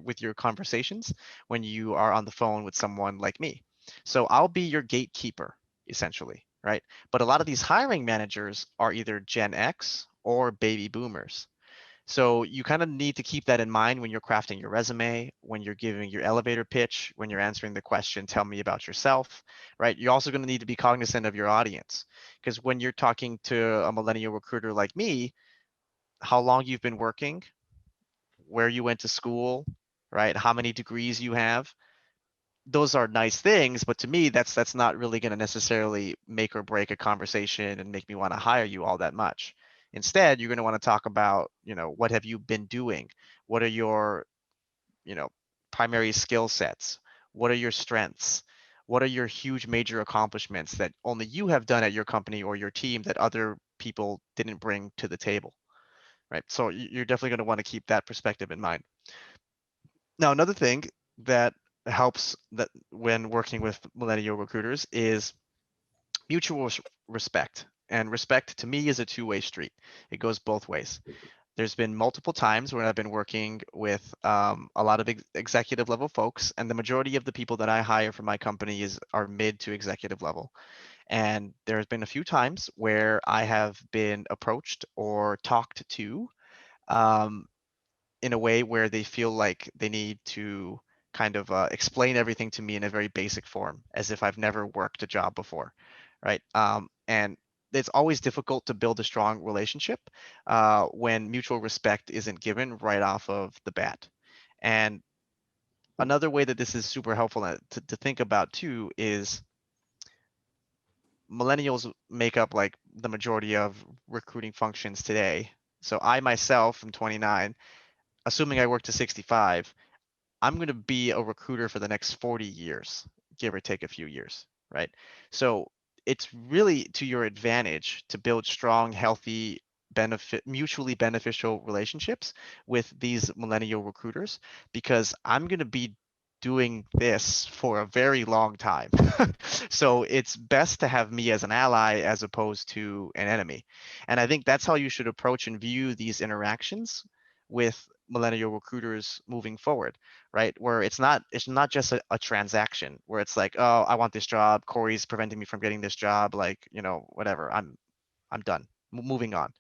with your conversations when you are on the phone with someone like me. So I'll be your gatekeeper, essentially, right? But a lot of these hiring managers are either Gen X or baby boomers. So you kind of need to keep that in mind when you're crafting your resume, when you're giving your elevator pitch, when you're answering the question, tell me about yourself, right? You're also going to need to be cognizant of your audience because when you're talking to a millennial recruiter like me, how long you've been working, where you went to school, right? How many degrees you have. Those are nice things, but to me, that's not really going to necessarily make or break a conversation and make me want to hire you all that much. Instead, you're going to want to talk about, what have you been doing? What are your, you know, primary skill sets? What are your strengths? What are your huge major accomplishments that only you have done at your company or your team that other people didn't bring to the table? Right. So you're definitely going to want to keep that perspective in mind. Now, another thing that helps that when working with millennial recruiters is mutual respect. And respect to me is a two-way street. It goes both ways. There's been multiple times when I've been working with a lot of executive level folks, and the majority of the people that I hire for my company are mid to executive level. And there's been a few times where I have been approached or talked to um, in a way where they feel like they need to kind of explain everything to me in a very basic form, as if I've never worked a job before, right? And it's always difficult to build a strong relationship when mutual respect isn't given right off of the bat. And another way that this is super helpful to think about too is millennials make up like the majority of recruiting functions today. So I myself am 29, assuming I work to 65, I'm going to be a recruiter for the next 40 years, give or take a few years, right? So it's really to your advantage to build strong, healthy, mutually beneficial relationships with these millennial recruiters because I'm going to be doing this for a very long time. So it's best to have me as an ally as opposed to an enemy. And I think that's how you should approach and view these interactions with millennial recruiters moving forward, right? Where it's not just a transaction where it's like, oh, I want this job, Corey's preventing me from getting this job, like, whatever, I'm done. Moving on.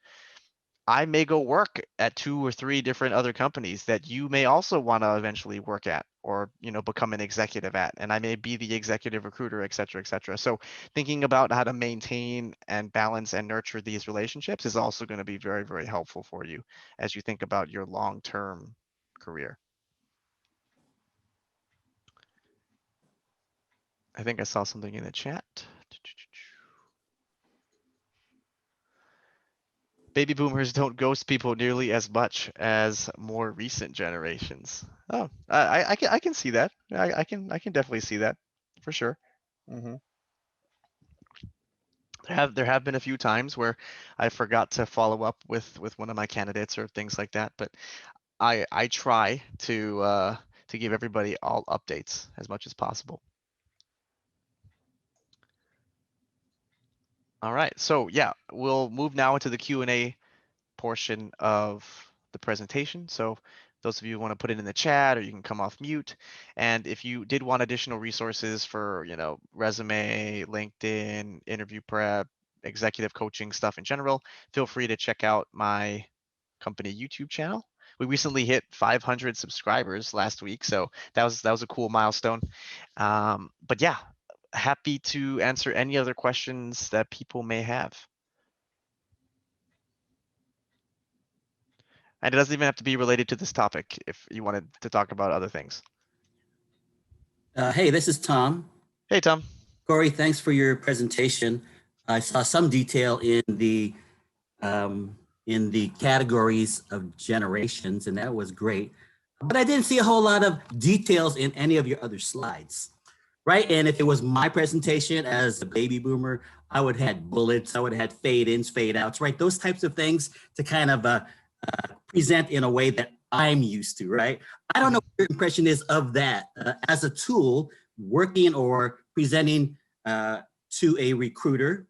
I may go work at 2 or 3 different other companies that you may also want to eventually work at or become an executive at, and I may be the executive recruiter, et cetera, et cetera. So thinking about how to maintain and balance and nurture these relationships is also going to be very, very helpful for you as you think about your long-term career. I think I saw something in the chat. Baby boomers don't ghost people nearly as much as more recent generations. Oh, I can see that. I can definitely see that for sure. hmm There have been a few times where I forgot to follow up with one of my candidates or things like that, but I try to give everybody all updates as much as possible. All right, so yeah, we'll move now into the Q&A portion of the presentation. So those of you who want to put it in the chat or you can come off mute. And if you did want additional resources for, resume, LinkedIn, interview prep, executive coaching stuff in general, feel free to check out my company YouTube channel, we recently hit 500 subscribers last week, so that was a cool milestone. But yeah, happy to answer any other questions that people may have. And it doesn't even have to be related to this topic if you wanted to talk about other things. Hey, this is Tom. Hey, Tom. Corey, thanks for your presentation. I saw some detail in the categories of generations, and that was great. But I didn't see a whole lot of details in any of your other slides, right? And if it was my presentation as a baby boomer, I would have had bullets, I would have had fade ins, fade outs, right? Those types of things to kind of present in a way that I'm used to, right? I don't know what your impression is of that as a tool working or presenting to a recruiter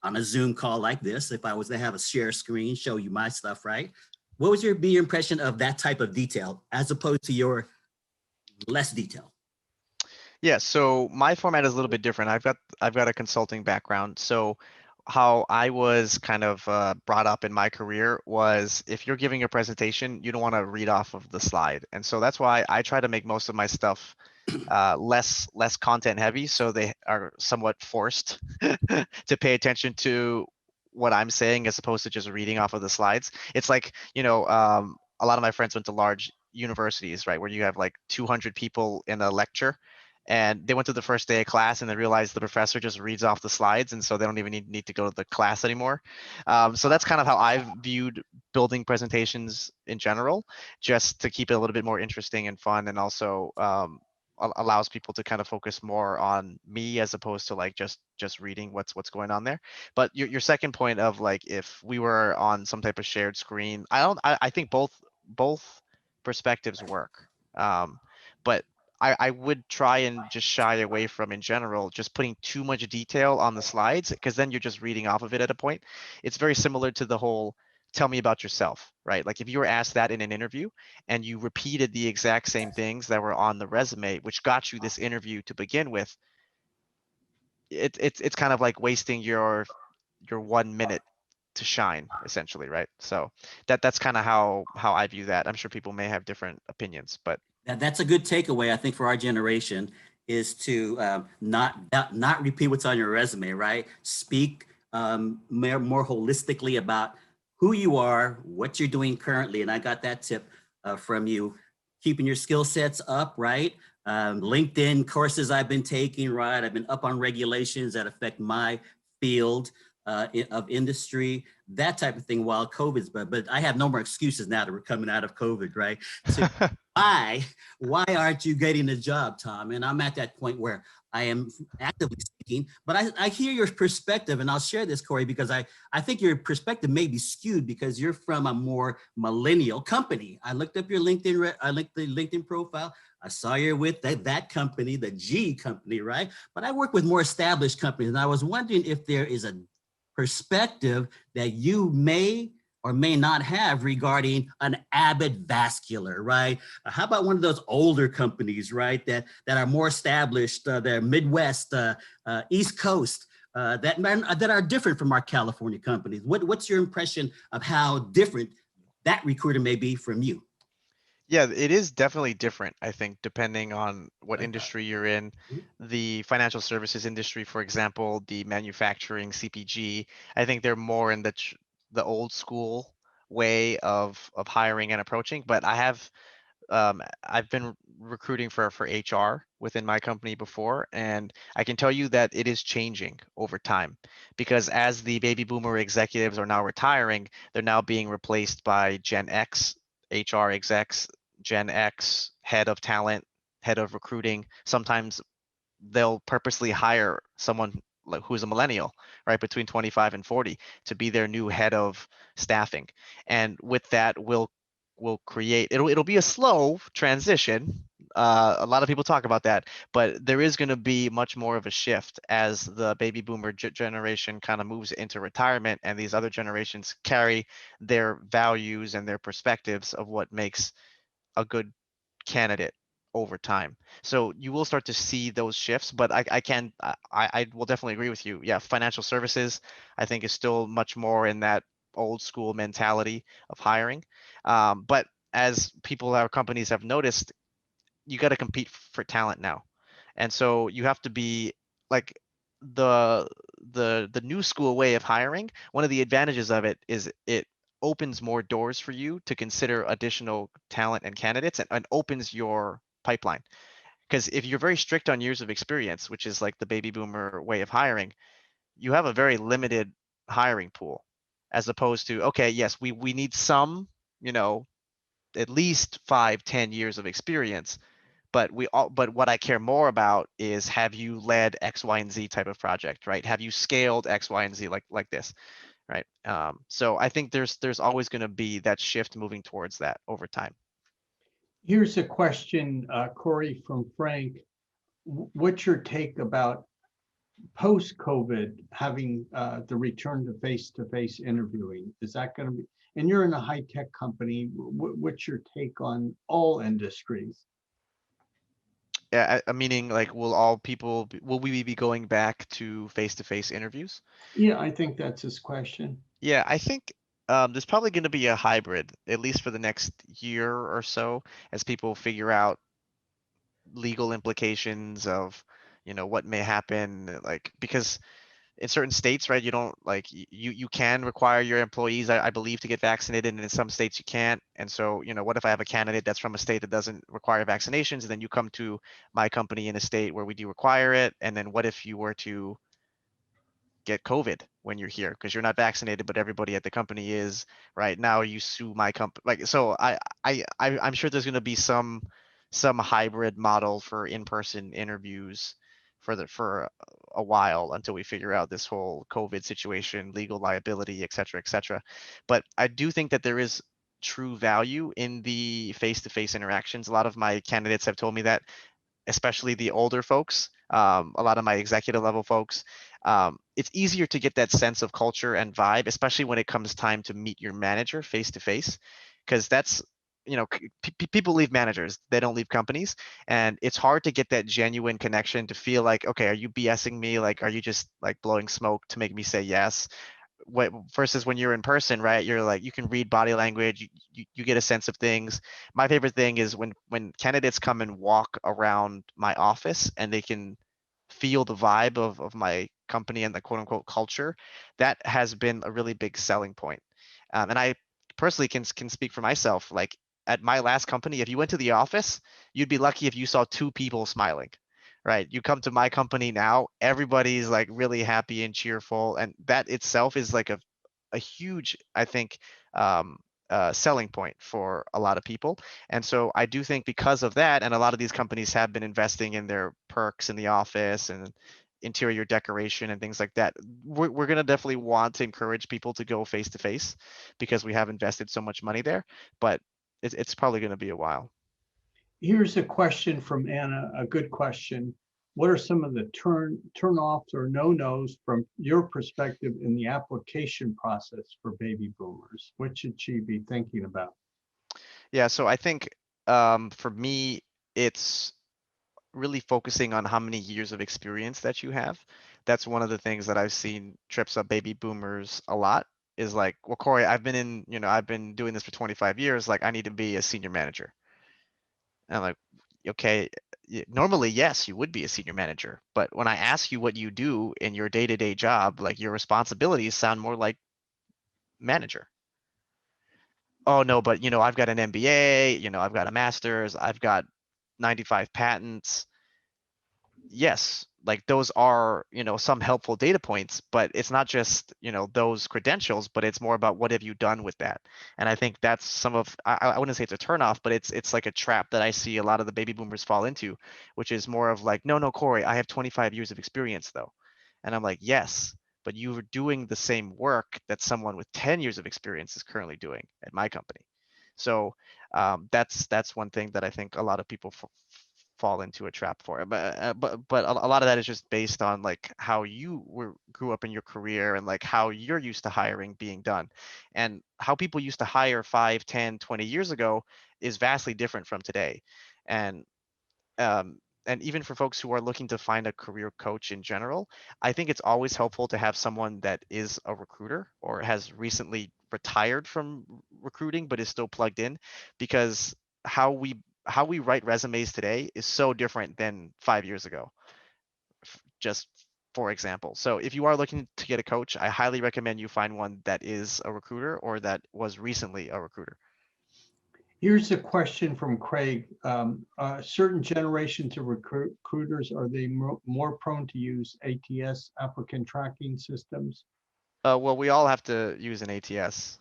on a Zoom call like this. If I was to have a share screen, show you my stuff, right? What was your impression of that type of detail as opposed to your less detail? Yeah, so my format is a little bit different. I've got a consulting background. So how I was kind of brought up in my career was if you're giving a presentation, you don't want to read off of the slide. And so that's why I try to make most of my stuff less content heavy, so they are somewhat forced to pay attention to what I'm saying as opposed to just reading off of the slides. It's like, a lot of my friends went to large universities, right, where you have like 200 people in a lecture, and they went to the first day of class and they realized the professor just reads off the slides, and so they don't even need to go to the class anymore. So that's kind of how I've viewed building presentations in general, just to keep it a little bit more interesting and fun, and also allows people to kind of focus more on me as opposed to like just reading what's going on there. But your second point of like if we were on some type of shared screen, I think both perspectives work. But I would try and just shy away from, in general, just putting too much detail on the slides, because then you're just reading off of it at a point. It's very similar to the whole tell me about yourself, right? Like if you were asked that in an interview and you repeated the exact same things that were on the resume, which got you this interview to begin with, it's kind of like wasting your 1 minute to shine, essentially, right? So that's kind of how I view that. I'm sure people may have different opinions, but That's a good takeaway, I think, for our generation, is to not repeat what's on your resume, right? Speak more holistically about who you are, what you're doing currently. And I got that tip from you, keeping your skill sets up, right? LinkedIn courses I've been taking, right? I've been up on regulations that affect my field of industry, that type of thing while COVID's, but I have no more excuses now that we're coming out of COVID, right? So why aren't you getting a job, Tom? And I'm at that point where I am actively seeking, but I hear your perspective, and I'll share this, Corey, because I think your perspective may be skewed because you're from a more millennial company. I looked up your LinkedIn, I looked the LinkedIn profile. I saw you're with that company, the G company, right? But I work with more established companies, and I was wondering if there is a perspective that you may or may not have regarding an Abbott Vascular, right? How about one of those older companies, right, that are more established, they're Midwest, East Coast, that are different from our California companies? What's your impression of how different that recruiter may be from you? yeah, it is definitely different, I think, depending on what industry you're in. The financial services industry, for example, the manufacturing, CPG, I think they're more in the old school way of hiring and approaching. But I've been recruiting for HR within my company before, and I can tell you that it is changing over time, because as the baby boomer executives are now retiring, they're now being replaced by Gen X HR execs, Gen X head of talent, head of recruiting. Sometimes they'll purposely hire someone like who's a millennial, right, between 25 and 40, to be their new head of staffing. And with that, will create, it'll be a slow transition. A lot of people talk about that, but there is going to be much more of a shift as the baby boomer generation kind of moves into retirement, and these other generations carry their values and their perspectives of what makes a good candidate over time. So you will start to see those shifts, but I will definitely agree with you. Yeah, financial services, I think, is still much more in that old school mentality of hiring. But as people, our companies have noticed, you got to compete for talent now. And so you have to be like the the new school way of hiring. One of the advantages of it is it opens more doors for you to consider additional talent and candidates, and opens your pipeline. Because if you're very strict on years of experience, which is like the baby boomer way of hiring, you have a very limited hiring pool, as opposed to, okay, yes, we need some, you know, at least 5, 10 years of experience, but what I care more about is, have you led X, Y, and Z type of project, right? Have you scaled X, Y, and Z like this, right? So I think there's always going to be that shift moving towards that over time. Here's a question, Corey, from Frank. What's your take about post-COVID having the return to face-to-face interviewing? Is that going to be, and you're in a high-tech company, what's your take on all industries? Yeah, meaning like, will we be going back to face-to-face interviews? Yeah, I think that's his question. Yeah, I think there's probably going to be a hybrid, at least for the next year or so, as people figure out legal implications of, what may happen, like, because in certain states, right, you don't like you can require your employees, I believe, to get vaccinated, and in some states you can't. And so, what if I have a candidate that's from a state that doesn't require vaccinations, and then you come to my company in a state where we do require it, and then what if you were to get COVID when you're here because you're not vaccinated, but everybody at the company is, right? Now you sue my company. Like, so I'm sure there's going to be some hybrid model for in-person interviews for a while, until we figure out this whole COVID situation, legal liability, et cetera, et cetera. But I do think that there is true value in the face-to-face interactions. A lot of my candidates have told me that, especially the older folks, a lot of my executive level folks, it's easier to get that sense of culture and vibe, especially when it comes time to meet your manager face to face, because that's, people leave managers, they don't leave companies, and it's hard to get that genuine connection, to feel like, okay, are you BSing me? Like, are you just like blowing smoke to make me say yes? Versus when you're in person, right? You're like, you can read body language, you get a sense of things. My favorite thing is when candidates come and walk around my office, and they can feel the vibe of my company and the quote unquote culture. That has been a really big selling point. And I personally can speak for myself. Like, at my last company, if you went to the office, you'd be lucky if you saw 2 people smiling. Right. You come to my company now, everybody's like really happy and cheerful. And that itself is like a huge, I think, um, selling point for a lot of people. And so I do think, because of that, and a lot of these companies have been investing in their perks in the office and interior decoration and things like that, we're going to definitely want to encourage people to go face to face, because we have invested so much money there. But it's probably going to be a while. Here's a question from Anna, a good question. What are some of the turn-offs or no-nos from your perspective in the application process for baby boomers? What should she be thinking about? Yeah, so I think, for me, it's really focusing on how many years of experience that you have. That's one of the things that I've seen trips up baby boomers a lot, is like, well, Corey, I've been doing this for 25 years. Like, I need to be a senior manager. And I'm like, okay, normally, yes, you would be a senior manager. But when I ask you what you do in your day-to-day job, like, your responsibilities sound more like manager. Oh no, but I've got an MBA, I've got a master's, I've got 95 patents. Yes, like, those are, some helpful data points, but it's not just, those credentials, but it's more about, what have you done with that? And I think that's I wouldn't say it's a turnoff, but it's like a trap that I see a lot of the baby boomers fall into, which is more of like, no, Corey, I have 25 years of experience though. And I'm like, yes, but you're doing the same work that someone with 10 years of experience is currently doing at my company. So that's one thing that I think a lot of people fall into a trap for. But a lot of that is just based on like how you grew up in your career, and like how you're used to hiring being done, and how people used to hire 5, 10, 20 years ago is vastly different from today. And um, and even for folks who are looking to find a career coach in general, I think it's always helpful to have someone that is a recruiter or has recently retired from recruiting, but is still plugged in, because how we write resumes today is so different than 5 years ago. Just for example. So if you are looking to get a coach, I highly recommend you find one that is a recruiter or that was recently a recruiter. Here's a question from Craig. Certain generations of recruiters, are they more prone to use ATS, applicant tracking systems? Well, we all have to use an ATS,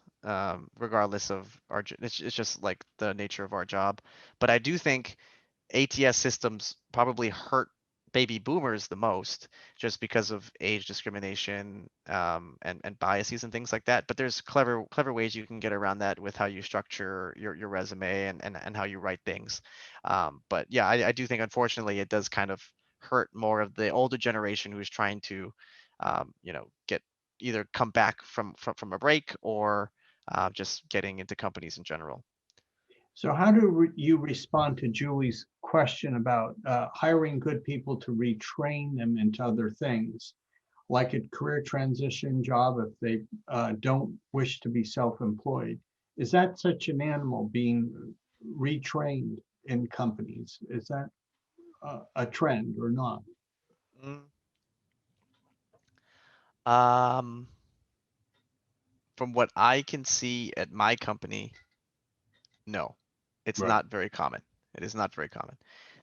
regardless of it's just like the nature of our job. But I do think ATS systems probably hurt baby boomers the most, just because of age discrimination, and biases and things like that. But there's clever ways you can get around that with how you structure your resume and how you write things. But yeah, I do think unfortunately it does kind of hurt more of the older generation who's trying to, get either come back from a break or just getting into companies in general. So how do you respond to Julie's question about hiring good people to retrain them into other things, like a career transition job if they don't wish to be self-employed? Is that such an animal, being retrained in companies? Is that a trend or not? Mm. Um, from what I can see at my company, no, it's Right. not very common. It is not very common.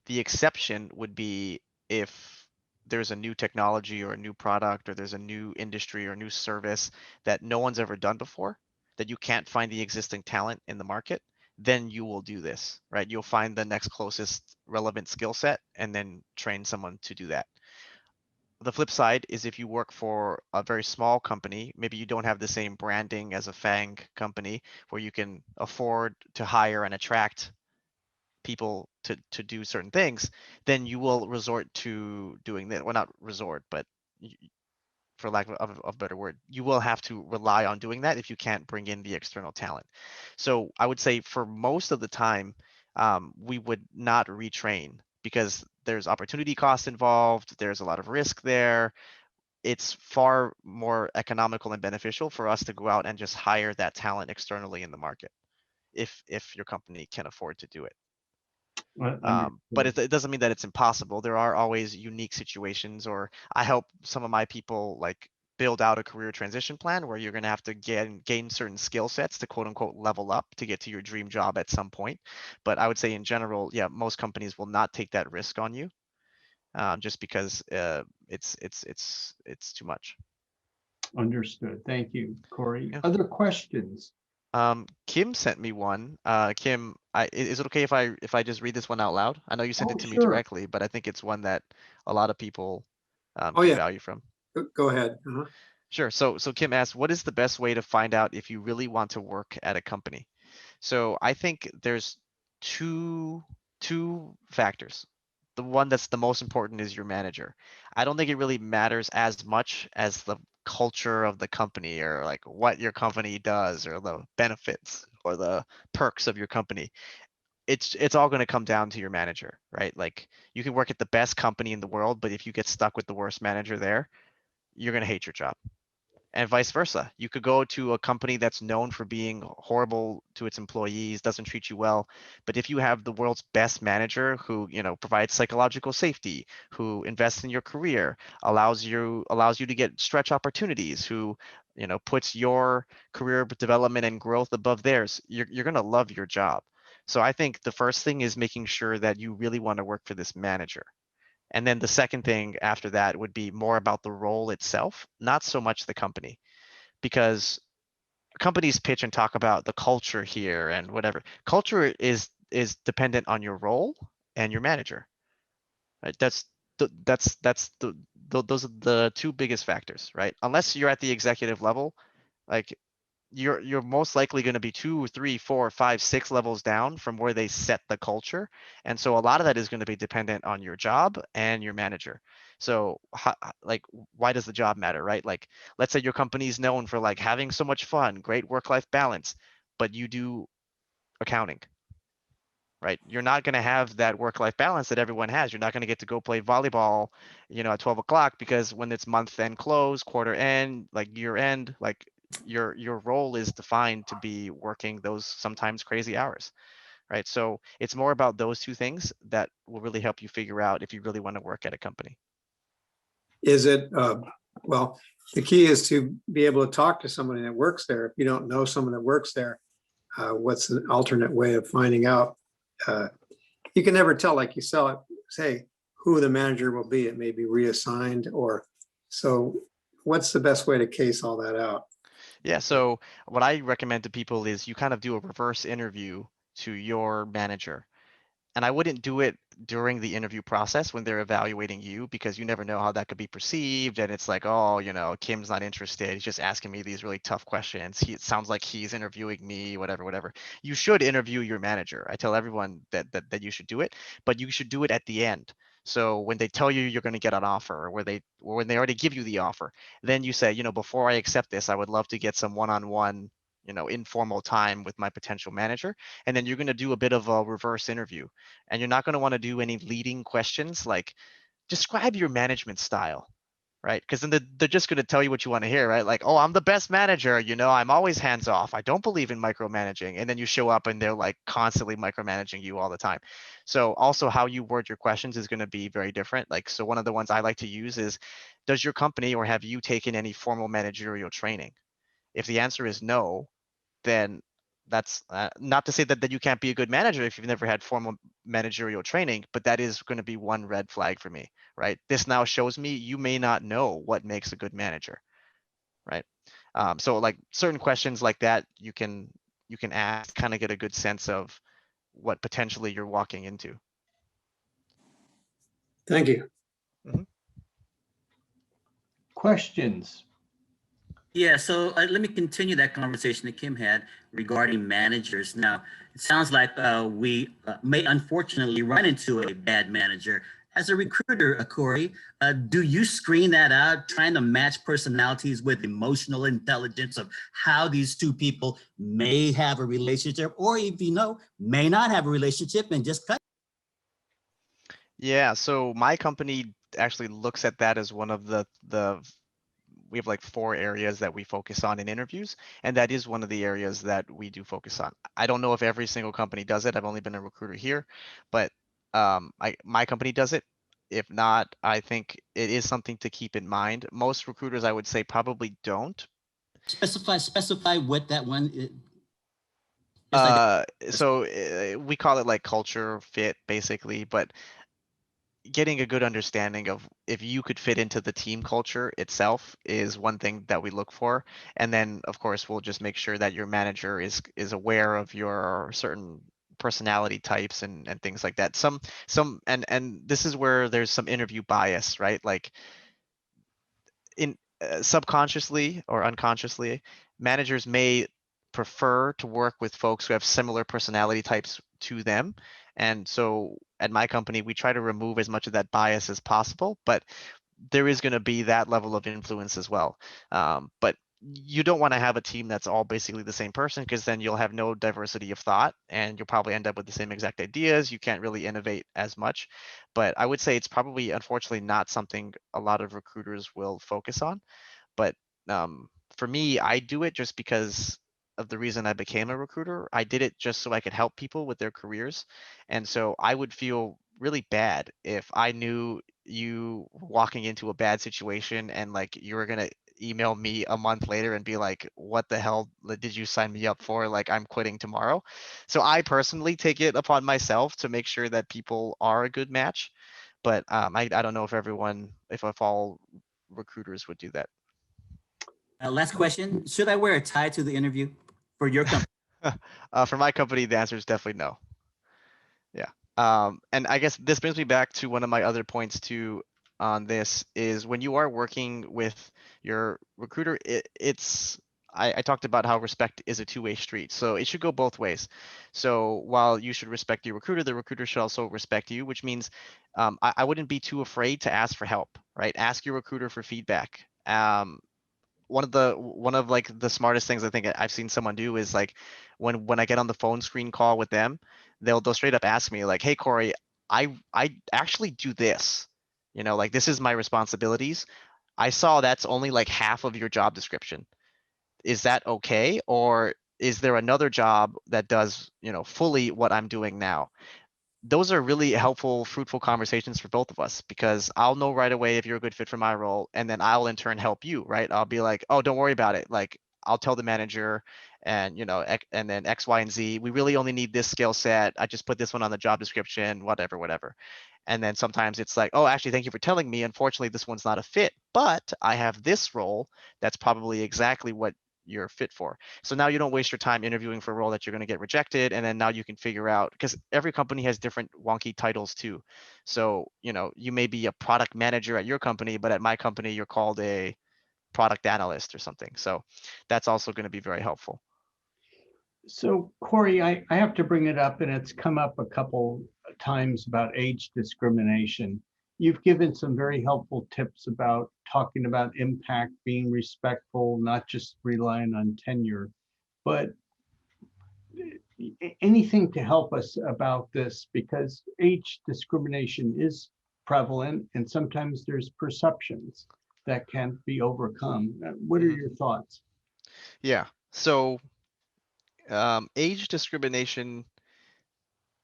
The exception would be if there's a new technology or a new product, or there's a new industry or new service that no one's ever done before, that you can't find the existing talent in the market, then you will do this, right? You'll find the next closest relevant skill set and then train someone to do that. The flip side is if you work for a very small company, maybe you don't have the same branding as a FANG company where you can afford to hire and attract people to do certain things, then you will resort to doing that. Well, not resort, but for lack of a better word, you will have to rely on doing that if you can't bring in the external talent. So I would say for most of the time, we would not retrain because there's opportunity cost involved. There's a lot of risk there. It's far more economical and beneficial for us to go out and just hire that talent externally in the market if your company can afford to do it. But it doesn't mean that it's impossible. There are always unique situations, or I help some of my people like build out a career transition plan where you're going to have to gain certain skill sets to quote unquote level up to get to your dream job at some point. But I would say in general, yeah, most companies will not take that risk on you, just because it's too much. Understood. Thank you, Corey. Yeah. Other questions? Kim sent me one. Kim, is it okay if I just read this one out loud? I know you sent Oh, it to me sure. directly, but I think it's one that a lot of people Oh, get yeah. value from. Go ahead. Sure. So Kim asks, what is the best way to find out if you really want to work at a company? So I think there's two factors. The one that's the most important is your manager. I don't think it really matters as much as the culture of the company, or like what your company does, or the benefits or the perks of your company. It's all going to come down to your manager, right? Like you can work at the best company in the world, but if you get stuck with the worst manager there, you're going to hate your job. And vice versa. You could go to a company that's known for being horrible to its employees, doesn't treat you well, but if you have the world's best manager who, provides psychological safety, who invests in your career, allows you to get stretch opportunities, who, puts your career development and growth above theirs, you're going to love your job. So I think the first thing is making sure that you really want to work for this manager. And then the second thing after that would be more about the role itself, not so much the company, because companies pitch and talk about the culture here and whatever. Culture is dependent on your role and your manager. Right? Those are the two biggest factors, right? Unless you're at the executive level, like you're most likely going to be 2, 3, 4, 5, 6 levels down from where they set the culture, and so a lot of that is going to be dependent on your job and your manager. So like why does the job matter, right? Like let's say your company is known for like having so much fun, great work-life balance, but you do accounting, right? You're not going to have that work-life balance that everyone has. You're not going to get to go play volleyball, at 12 o'clock, because when it's month end close, quarter end, like year end, like your role is defined to be working those sometimes crazy hours, right? So it's more about those two things that will really help you figure out if you really want to work at a company. Is it, well, the key is to be able to talk to somebody that works there. If you don't know someone that works there, what's an alternate way of finding out? You can never tell, like you say, who the manager will be. It may be reassigned or, so what's the best way to case all that out? Yeah, so what I recommend to people is you kind of do a reverse interview to your manager. And I wouldn't do it during the interview process when they're evaluating you, because you never know how that could be perceived. And it's like, oh, Kim's not interested. He's just asking me these really tough questions. It sounds like he's interviewing me, whatever, whatever. You should interview your manager. I tell everyone that you should do it, but you should do it at the end. So when they tell you you're going to get an offer, or when they already give you the offer, then you say, before I accept this, I would love to get some one-on-one, informal time with my potential manager. And then you're going to do a bit of a reverse interview. And you're not going to want to do any leading questions like, describe your management style, right? Because then they're just going to tell you what you want to hear, right? Like, oh, I'm the best manager. I'm always hands off. I don't believe in micromanaging. And then you show up and they're like constantly micromanaging you all the time. So also how you word your questions is going to be very different. Like, so one of the ones I like to use is, does your company or have you taken any formal managerial training? If the answer is no, then that's not to say that you can't be a good manager if you've never had formal managerial training, but that is going to be one red flag for me, right? This now shows me you may not know what makes a good manager, right? So like certain questions like that, you can ask, kind of get a good sense of what potentially you're walking into. Thank you. Questions? Yeah, so let me continue that conversation that Kim had regarding managers. Now, it sounds like we may unfortunately run into a bad manager. As a recruiter, Corey, do you screen that out, trying to match personalities with emotional intelligence of how these two people may have a relationship, or if may not have a relationship and just cut? Yeah, so my company actually looks at that as one of the we have like 4 areas that we focus on in interviews, and that is one of the areas that we do focus on. I don't know if every single company does it. I've only been a recruiter here, but my company does it. If not, I think it is something to keep in mind. Most recruiters, I would say, probably don't. Specify what that one is. Just like So we call it like culture fit, basically, but getting a good understanding of if you could fit into the team culture itself is one thing that we look for. And then of course we'll just make sure that your manager is aware of your certain personality types and things like that. And this is where there's some interview bias, right? Like in subconsciously or unconsciously, managers may prefer to work with folks who have similar personality types to them. And so at my company, we try to remove as much of that bias as possible, but there is going to be that level of influence as well. But you don't want to have a team that's all basically the same person, because then you'll have no diversity of thought and you'll probably end up with the same exact ideas. You can't really innovate as much. But I would say it's probably, unfortunately, not something a lot of recruiters will focus on. But for me, I do it just because of the reason I became a recruiter. I did it just so I could help people with their careers. And so I would feel really bad if I knew you walking into a bad situation and like you were going to email me a month later and be like, what the hell did you sign me up for? Like, I'm quitting tomorrow. So I personally take it upon myself to make sure that people are a good match. But I don't know if all recruiters would do that. last question: should I wear a tie to the interview for your company? For my company, the answer is definitely no. Yeah. And I guess this brings me back to one of my other points too on this is when you are working with your recruiter, I talked about how respect is a two-way street. So it should go both ways. So while you should respect your recruiter, the recruiter should also respect you, which means I wouldn't be too afraid to ask for help, right? Ask your recruiter for feedback. One of like the smartest things I think I've seen someone do is like when I get on the phone screen call with them, they'll straight up ask me like, "Hey Corey, I actually do this. Like this is my responsibilities. I saw that's only like half of your job description. is that okay? Or is there another job that does, fully what I'm doing now? Those are really helpful, fruitful conversations for both of us, because I'll know right away if you're a good fit for my role, and then I'll in turn help you, right? I'll be like, oh, don't worry about it. Like, I'll tell the manager, and and then X, Y, and Z. We really only need this skill set. I just put this one on the job description, whatever, whatever. And then sometimes it's like, oh, actually, thank you for telling me. Unfortunately, this one's not a fit, but I have this role that's probably exactly what you're fit for. So now you don't waste your time interviewing for a role that you're going to get rejected. And then now you can figure out, because every company has different wonky titles too. So, you may be a product manager at your company, but at my company, you're called a product analyst or something. So that's also going to be very helpful. So Corey, I have to bring it up, and it's come up a couple times about age discrimination. You've given some very helpful tips about talking about impact, being respectful, not just relying on tenure, but anything to help us about this, because age discrimination is prevalent and sometimes there's perceptions that can't be overcome. What are Mhm. your thoughts? Yeah. So age discrimination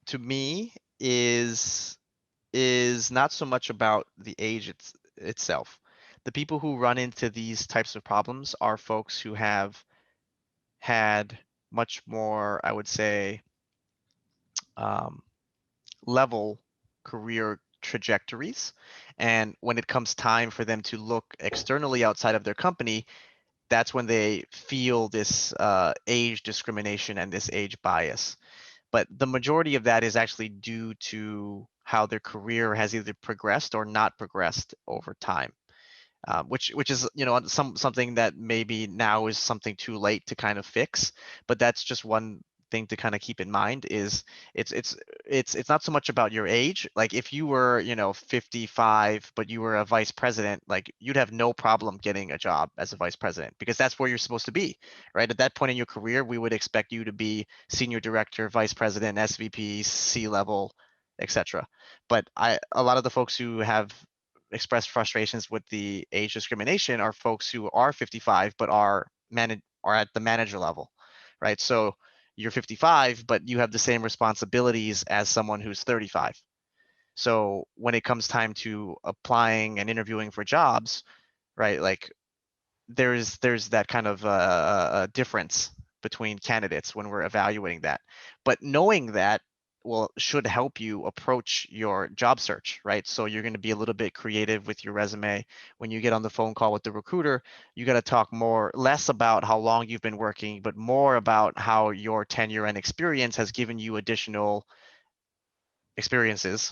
to me is not so much about the age itself. The people who run into these types of problems are folks who have had much more, I would say, um, level career trajectories. And when it comes time for them to look externally outside of their company, that's when they feel this age discrimination and this age bias. But the majority of that is actually due to how their career has either progressed or not progressed over time. Which is something that maybe now is something too late to kind of fix, but that's just one thing to kind of keep in mind. Is it's not so much about your age. Like if you were 55 but you were a vice president, like you'd have no problem getting a job as a vice president, because that's where you're supposed to be, right? At that point in your career, we would expect you to be senior director, vice president, SVP, C level, etc. But a lot of the folks who have express frustrations with the age discrimination are folks who are 55 but are at the manager level, right? So you're 55 but you have the same responsibilities as someone who's 35. So when it comes time to applying and interviewing for jobs, right, like there's that kind of a difference between candidates when we're evaluating that. But knowing that should help you approach your job search, right? So you're going to be a little bit creative with your resume. When you get on the phone call with the recruiter, you got to talk less about how long you've been working, but more about how your tenure and experience has given you additional experiences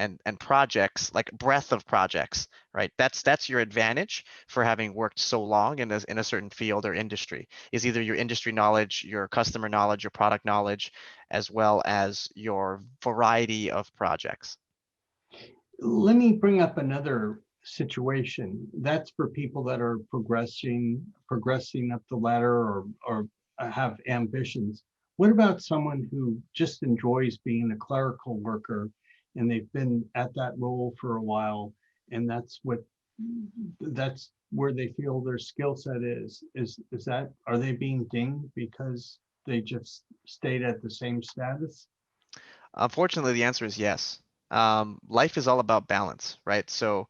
and projects, like breadth of projects, right? That's your advantage for having worked so long in a certain field or industry, is either your industry knowledge, your customer knowledge, your product knowledge, as well as your variety of projects. Let me bring up another situation. That's for people that are progressing up the ladder, or have ambitions. What about someone who just enjoys being a clerical worker and they've been at that role for a while, and that's where they feel their skill set is that, are they being dinged because they just stayed at the same status? Unfortunately, the answer is yes. Life is all about balance, right? So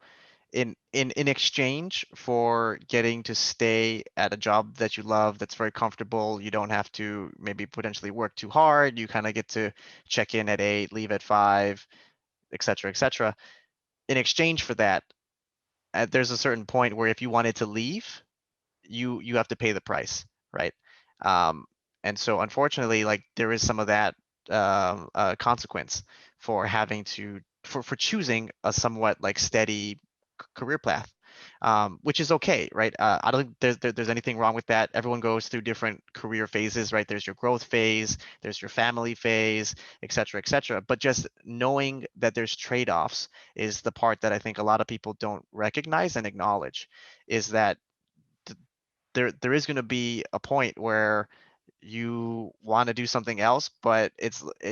in exchange for getting to stay at a job that you love, that's very comfortable, you don't have to maybe potentially work too hard, you kind of get to check in at 8, leave at 5, etc., etc. In exchange for that, there's a certain point where if you wanted to leave, you have to pay the price, right? Um, and so unfortunately, like there is some of that consequence for having to for choosing a somewhat like steady career path, which is okay, right? I don't think there's anything wrong with that. Everyone goes through different career phases, right? There's your growth phase, there's your family phase, et cetera, et cetera. But just knowing that there's trade-offs is the part that I think a lot of people don't recognize and acknowledge, is that there is going to be a point where you want to do something else, but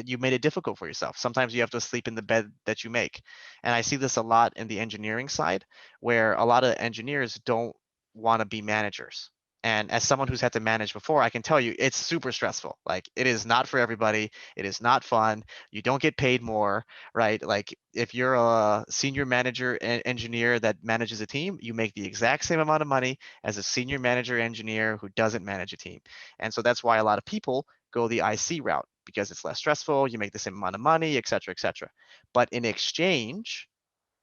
you made it difficult for yourself. Sometimes you have to sleep in the bed that you make. And I see this a lot in the engineering side, where a lot of engineers don't want to be managers. And as someone who's had to manage before, I can tell you it's super stressful. Like it is not for everybody. It is not fun. You don't get paid more, right? Like if you're a senior manager engineer that manages a team, you make the exact same amount of money as a senior manager engineer who doesn't manage a team. And so that's why a lot of people go the IC route, because it's less stressful, you make the same amount of money, et cetera, et cetera. But in exchange,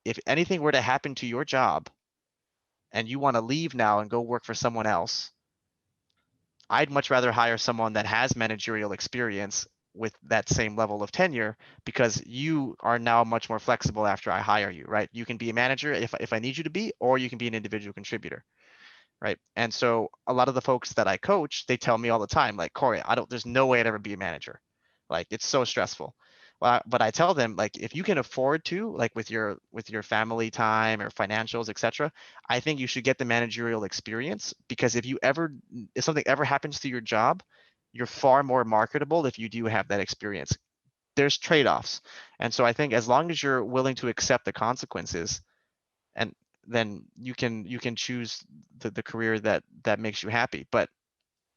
if anything were to happen to your job and you want to leave now and go work for someone else, I'd much rather hire someone that has managerial experience with that same level of tenure, because you are now much more flexible after I hire you, right? You can be a manager if I need you to be, or you can be an individual contributor, right? And so a lot of the folks that I coach, they tell me all the time, like, Corey, there's no way I'd ever be a manager. Like it's so stressful. But I tell them, like, if you can afford to, like with your family time or financials, etc., I think you should get the managerial experience, because if something ever happens to your job, you're far more marketable if you do have that experience. There's trade-offs. And so I think as long as you're willing to accept the consequences, and then you can choose the career that makes you happy. But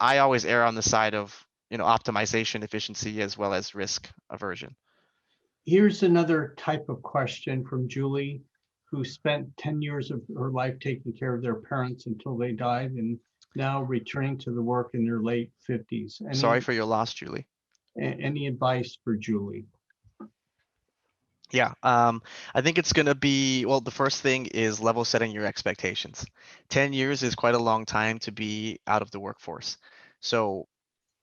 I always err on the side of, optimization, efficiency, as well as risk aversion. Here's another type of question from Julie, who spent 10 years of her life taking care of their parents until they died, and now returning to the work in their late 50s. Sorry for your loss, Julie. Any advice for Julie? Yeah, I think it's going to be, well, the first thing is level setting your expectations. 10 years is quite a long time to be out of the workforce. So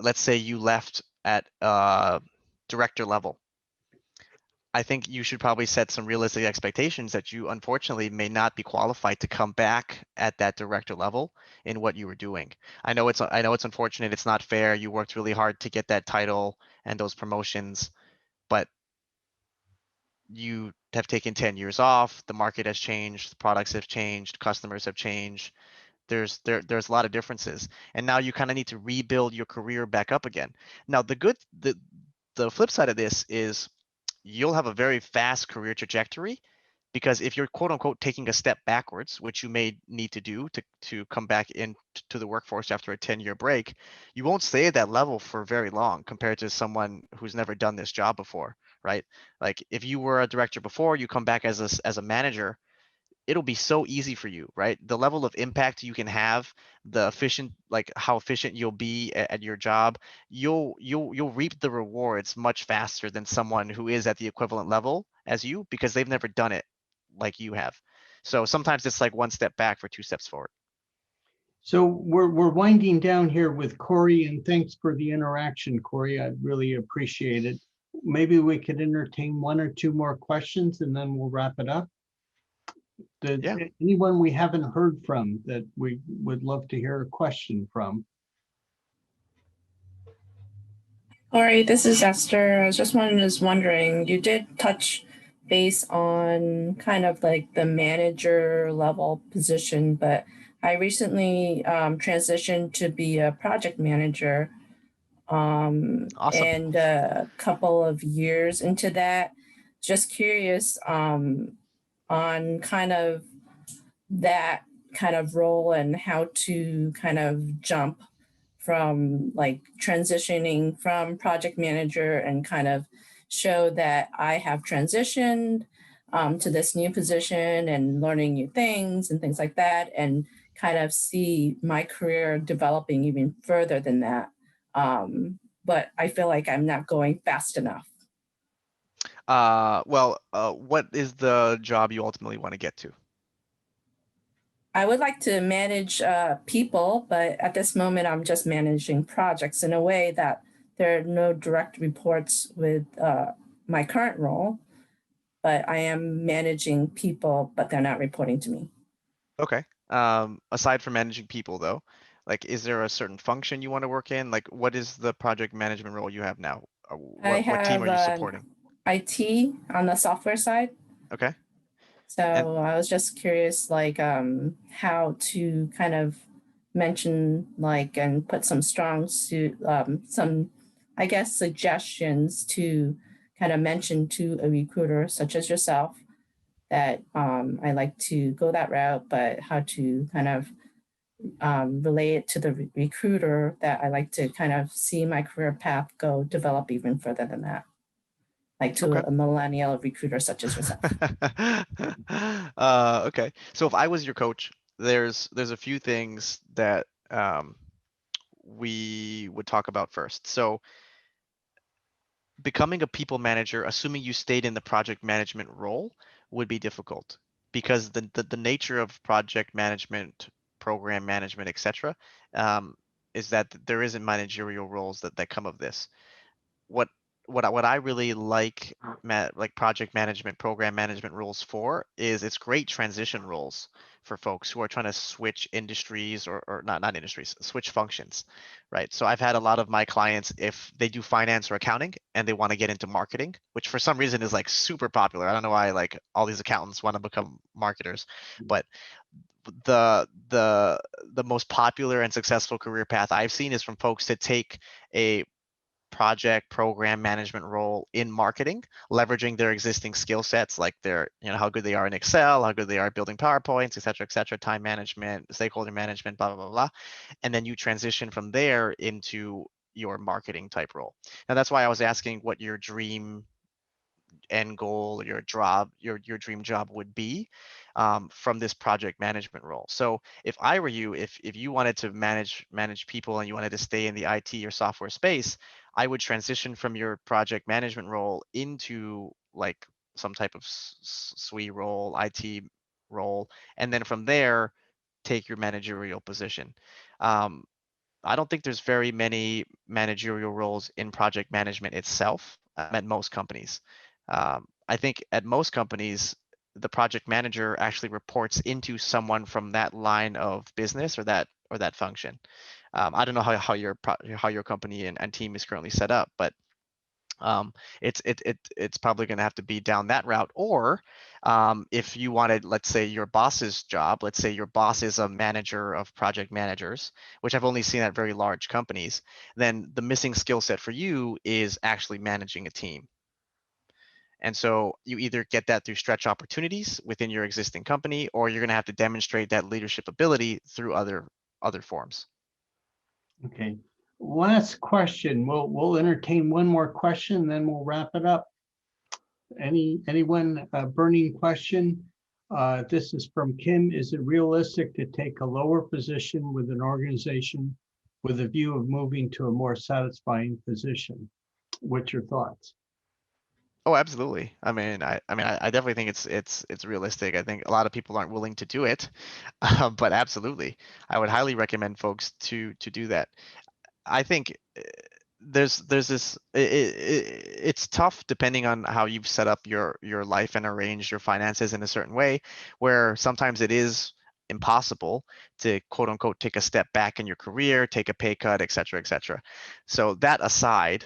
let's say you left at director level. I think you should probably set some realistic expectations that you unfortunately may not be qualified to come back at that director level in what you were doing. I know it's unfortunate, it's not fair. You worked really hard to get that title and those promotions, but you have taken 10 years off, the market has changed, the products have changed, customers have changed. There's a lot of differences. And now you kind of need to rebuild your career back up again. Now, the flip side of this is you'll have a very fast career trajectory, because if you're quote unquote taking a step backwards, which you may need to do to come back into the workforce after a 10-year break, you won't stay at that level for very long compared to someone who's never done this job before, right? Like if you were a director before, you come back as a manager, it'll be so easy for you, right? The level of impact you can have, like how efficient you'll be at your job, you'll reap the rewards much faster than someone who is at the equivalent level as you, because they've never done it like you have. So sometimes it's like one step back for two steps forward. So we're winding down here with Corey, and thanks for the interaction, Corey. I really appreciate it. Maybe we could entertain one or two more questions and then we'll wrap it up. Yeah. Anyone we haven't heard from that we would love to hear a question from? Corey, this is Esther. I was just wondering, you did touch base on kind of like the manager level position, but I recently transitioned to be a project manager. Awesome. And a couple of years into that, just curious on kind of that kind of role and how to kind of jump from like transitioning from project manager and kind of show that I have transitioned to this new position and learning new things and things like that, and kind of see my career developing even further than that. But I feel like I'm not going fast enough. What is the job you ultimately want to get to? I would like to manage people, but at this moment, I'm just managing projects in a way that there are no direct reports with my current role, but I am managing people, but they're not reporting to me. Okay. Aside from managing people though, like, is there a certain function you want to work in? Like, what is the project management role you have now? What team are you supporting? IT on the software side. Okay. So And I was just curious, like, how to kind of mention, like, and put some some, I guess, suggestions to kind of mention to a recruiter such as yourself that I like to go that route, but how to kind of related to the recruiter that I like to kind of see my career path go develop even further than that, like to Okay. a millennial recruiter such as yourself. Okay. So if I was your coach, there's a few things that we would talk about first. So becoming a people manager, assuming you stayed in the project management role, would be difficult because the nature of project management, program management, etc., is that there isn't managerial roles that come of this. what what I really like like project management, program management roles for is it's great transition roles for folks who are trying to switch industries or not industries, switch functions, right? So I've had a lot of my clients, if they do finance or accounting and they want to get into marketing, which for some reason is like super popular. I don't know why like all these accountants want to become marketers, but the most popular and successful career path I've seen is from folks to take a project program management role in marketing, leveraging their existing skill sets, like their, how good they are in Excel, how good they are at building PowerPoints, et cetera, time management, stakeholder management, blah, blah, blah, blah. And then you transition from there into your marketing type role. Now, that's why I was asking what your dream end goal, your job, your dream job would be from this project management role. So if I were you, if you wanted to manage people and you wanted to stay in the IT or software space, I would transition from your project management role into like some type of SWE role, IT role, and then from there take your managerial position. I don't think there's very many managerial roles in project management itself at most companies. I think at most companies, the project manager actually reports into someone from that line of business or that function. I don't know how your company and team is currently set up, but it's probably going to have to be down that route. Or if you wanted, let's say your boss's job, let's say your boss is a manager of project managers, which I've only seen at very large companies, then the missing skill set for you is actually managing a team. And so you either get that through stretch opportunities within your existing company, or you're going to have to demonstrate that leadership ability through other forms. Okay. Last question. We'll entertain one more question, then we'll wrap it up. Anyone burning question? This is from Kim. Is it realistic to take a lower position with an organization with a view of moving to a more satisfying position? What's your thoughts? Oh, absolutely. I definitely think it's realistic. I think a lot of people aren't willing to do it, but absolutely, I would highly recommend folks to do that. I think there's this it's tough depending on how you've set up your life and arranged your finances in a certain way, where sometimes it is impossible to quote unquote take a step back in your career, take a pay cut, et cetera, et cetera. So that aside,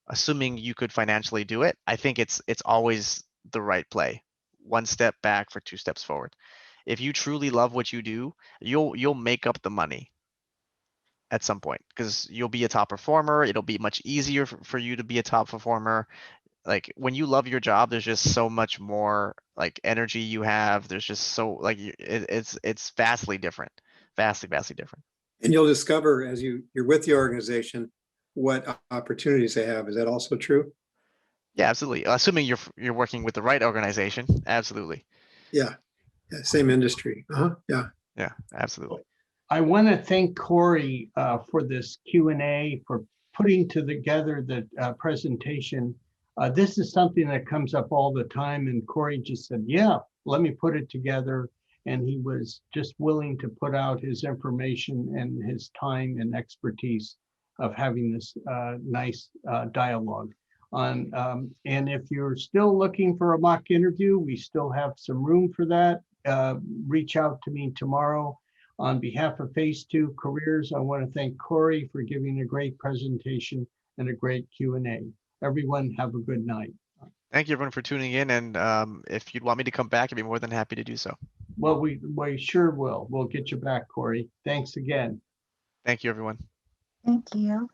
assuming you could financially do it, I think it's always the right play. One step back for two steps forward. If you truly love what you do, you'll make up the money at some point because you'll be a top performer. It'll be much easier for you to be a top performer. Like when you love your job, there's just so much more like energy you have. There's just so like it's vastly different, vastly different. And you'll discover as you're with the organization what opportunities they have. Is that also true? Yeah, absolutely. Assuming you're working with the right organization, absolutely. Yeah. Same industry. Yeah. Yeah, absolutely. I want to thank Corey for this Q&A, for putting together the presentation. This is something that comes up all the time, and Corey just said, yeah, let me put it together. And he was just willing to put out his information and his time and expertise of having this nice dialogue. And if you're still looking for a mock interview, we still have some room for that. Reach out to me tomorrow. On behalf of Phase 2 Careers, I want to thank Corey for giving a great presentation and a great Q&A. Everyone have a good night. Thank you everyone for tuning in. And if you'd want me to come back, I'd be more than happy to do so. Well, we sure will. We'll get you back, Corey. Thanks again. Thank you, everyone. Thank you.